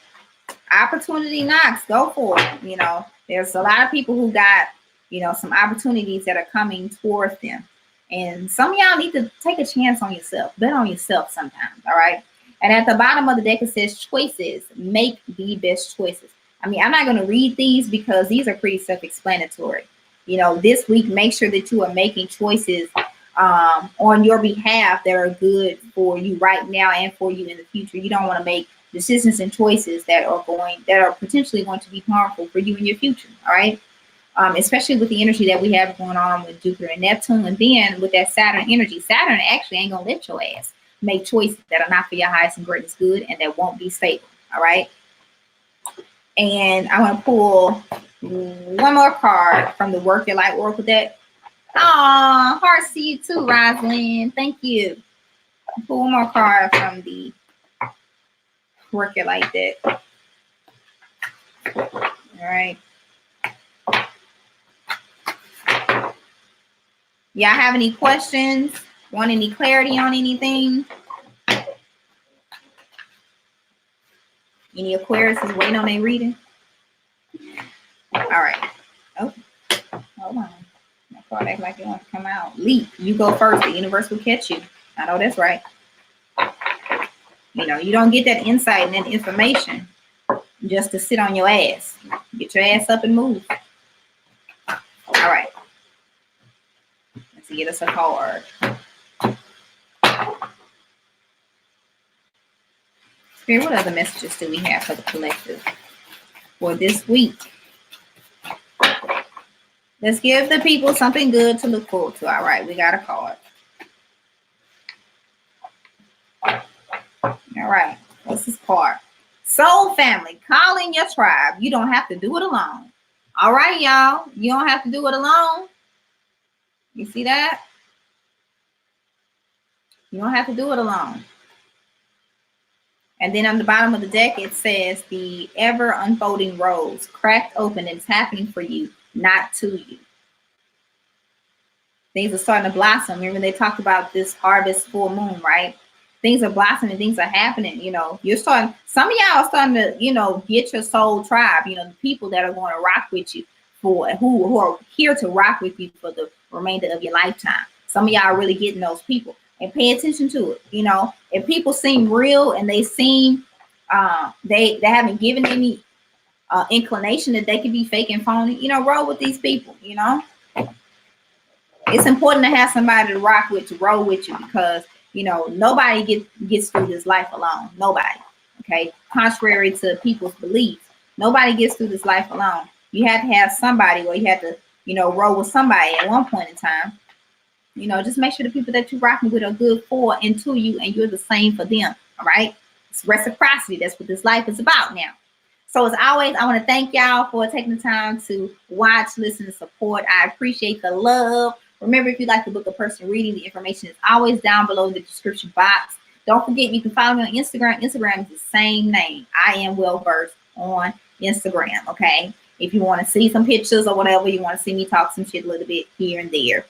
Opportunity knocks. Go for it. You know, there's a lot of people who got, you know, some opportunities that are coming towards them. And some of y'all need to take a chance on yourself. Bet on yourself sometimes. All right. And at the bottom of the deck, it says choices. Make the best choices. I mean, I'm not going to read these because these are pretty self-explanatory. You know, this week, make sure that you are making choices on your behalf that are good for you right now and for you in the future. You don't want to make decisions and choices that are potentially going to be harmful for you in your future. All right. Especially with the energy that we have going on with Jupiter and Neptune, and then with that Saturn energy. Saturn actually ain't gonna let your ass make choices that are not for your highest and greatest good and that won't be stable. All right. And I want to pull one more card from the Work Your Life Oracle deck. Aw, hearts to you too, Rosalind. Thank you. Pull one more card from the Work Your Life deck. All right. Y'all have any questions? Want any clarity on anything? Any Aquarius is waiting on their reading? All right. Oh, hold on. My card acts like it wants to come out. Leap. You go first. The universe will catch you. I know that's right. You know, you don't get that insight and that information just to sit on your ass. Get your ass up and move. All right. Let's get us a card. Spirit, what other messages do we have for the collective for this week? Let's give the people something good to look forward to. All right, we got a card. All right, what's this card? Soul family, call in your tribe. You don't have to do it alone. All right, y'all. You don't have to do it alone. You see that? You don't have to do it alone. And then on the bottom of the deck, it says the ever unfolding rose cracked open. It's happening for you, not to you. Things are starting to blossom. Remember they talked about this harvest full moon, right? Things are blossoming, things are happening. You know, you're starting, some of y'all are starting to, you know, get your soul tribe, you know, the people that are going to rock with you for who are here to rock with you for the remainder of your lifetime. Some of y'all are really getting those people. And pay attention to it. You know, if people seem real and they seem they haven't given any inclination that they could be fake and phony, you know, roll with these people. You know, it's important to have somebody to rock with, to roll with you, because you know nobody gets through this life alone. Nobody. Okay, contrary to people's beliefs, nobody gets through this life alone. You have to have somebody, or you have to, you know, roll with somebody at one point in time. You know, just make sure the people that you're rocking with are good for and to you, and you're the same for them. All right. It's reciprocity. That's what this life is about now. So as always, I want to thank y'all for taking the time to watch, listen, and support. I appreciate the love. Remember, if you'd like to book a personal reading, the information is always down below in the description box. Don't forget, you can follow me on Instagram. Instagram is the same name. I am well versed on Instagram, okay? If you want to see some pictures or whatever, you want to see me talk some shit a little bit here and there,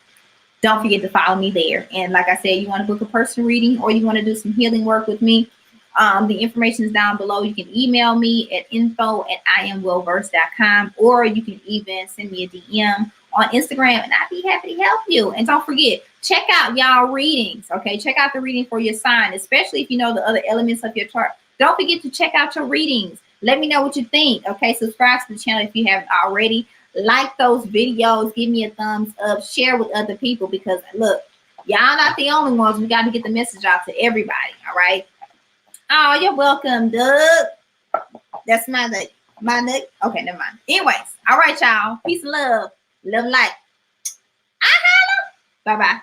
don't forget to follow me there. And like I said, you want to book a personal reading or you want to do some healing work with me, the information is down below. You can email me at info@iamwellversed.com, or you can even send me a DM on Instagram and I'd be happy to help you. And don't forget, check out y'all readings, okay? Check out the reading for your sign, especially if you know the other elements of your chart. Don't forget to check out your readings. Let me know what you think, okay? Subscribe to the channel if you haven't already. Like those videos, give me a thumbs up, share with other people, because look, y'all not the only ones. We got to get the message out to everybody, all right? Oh, you're welcome, Doug. That's my nut. My nut. Okay, never mind. Anyways, all right, y'all. Peace and love. Love and light. Bye-bye.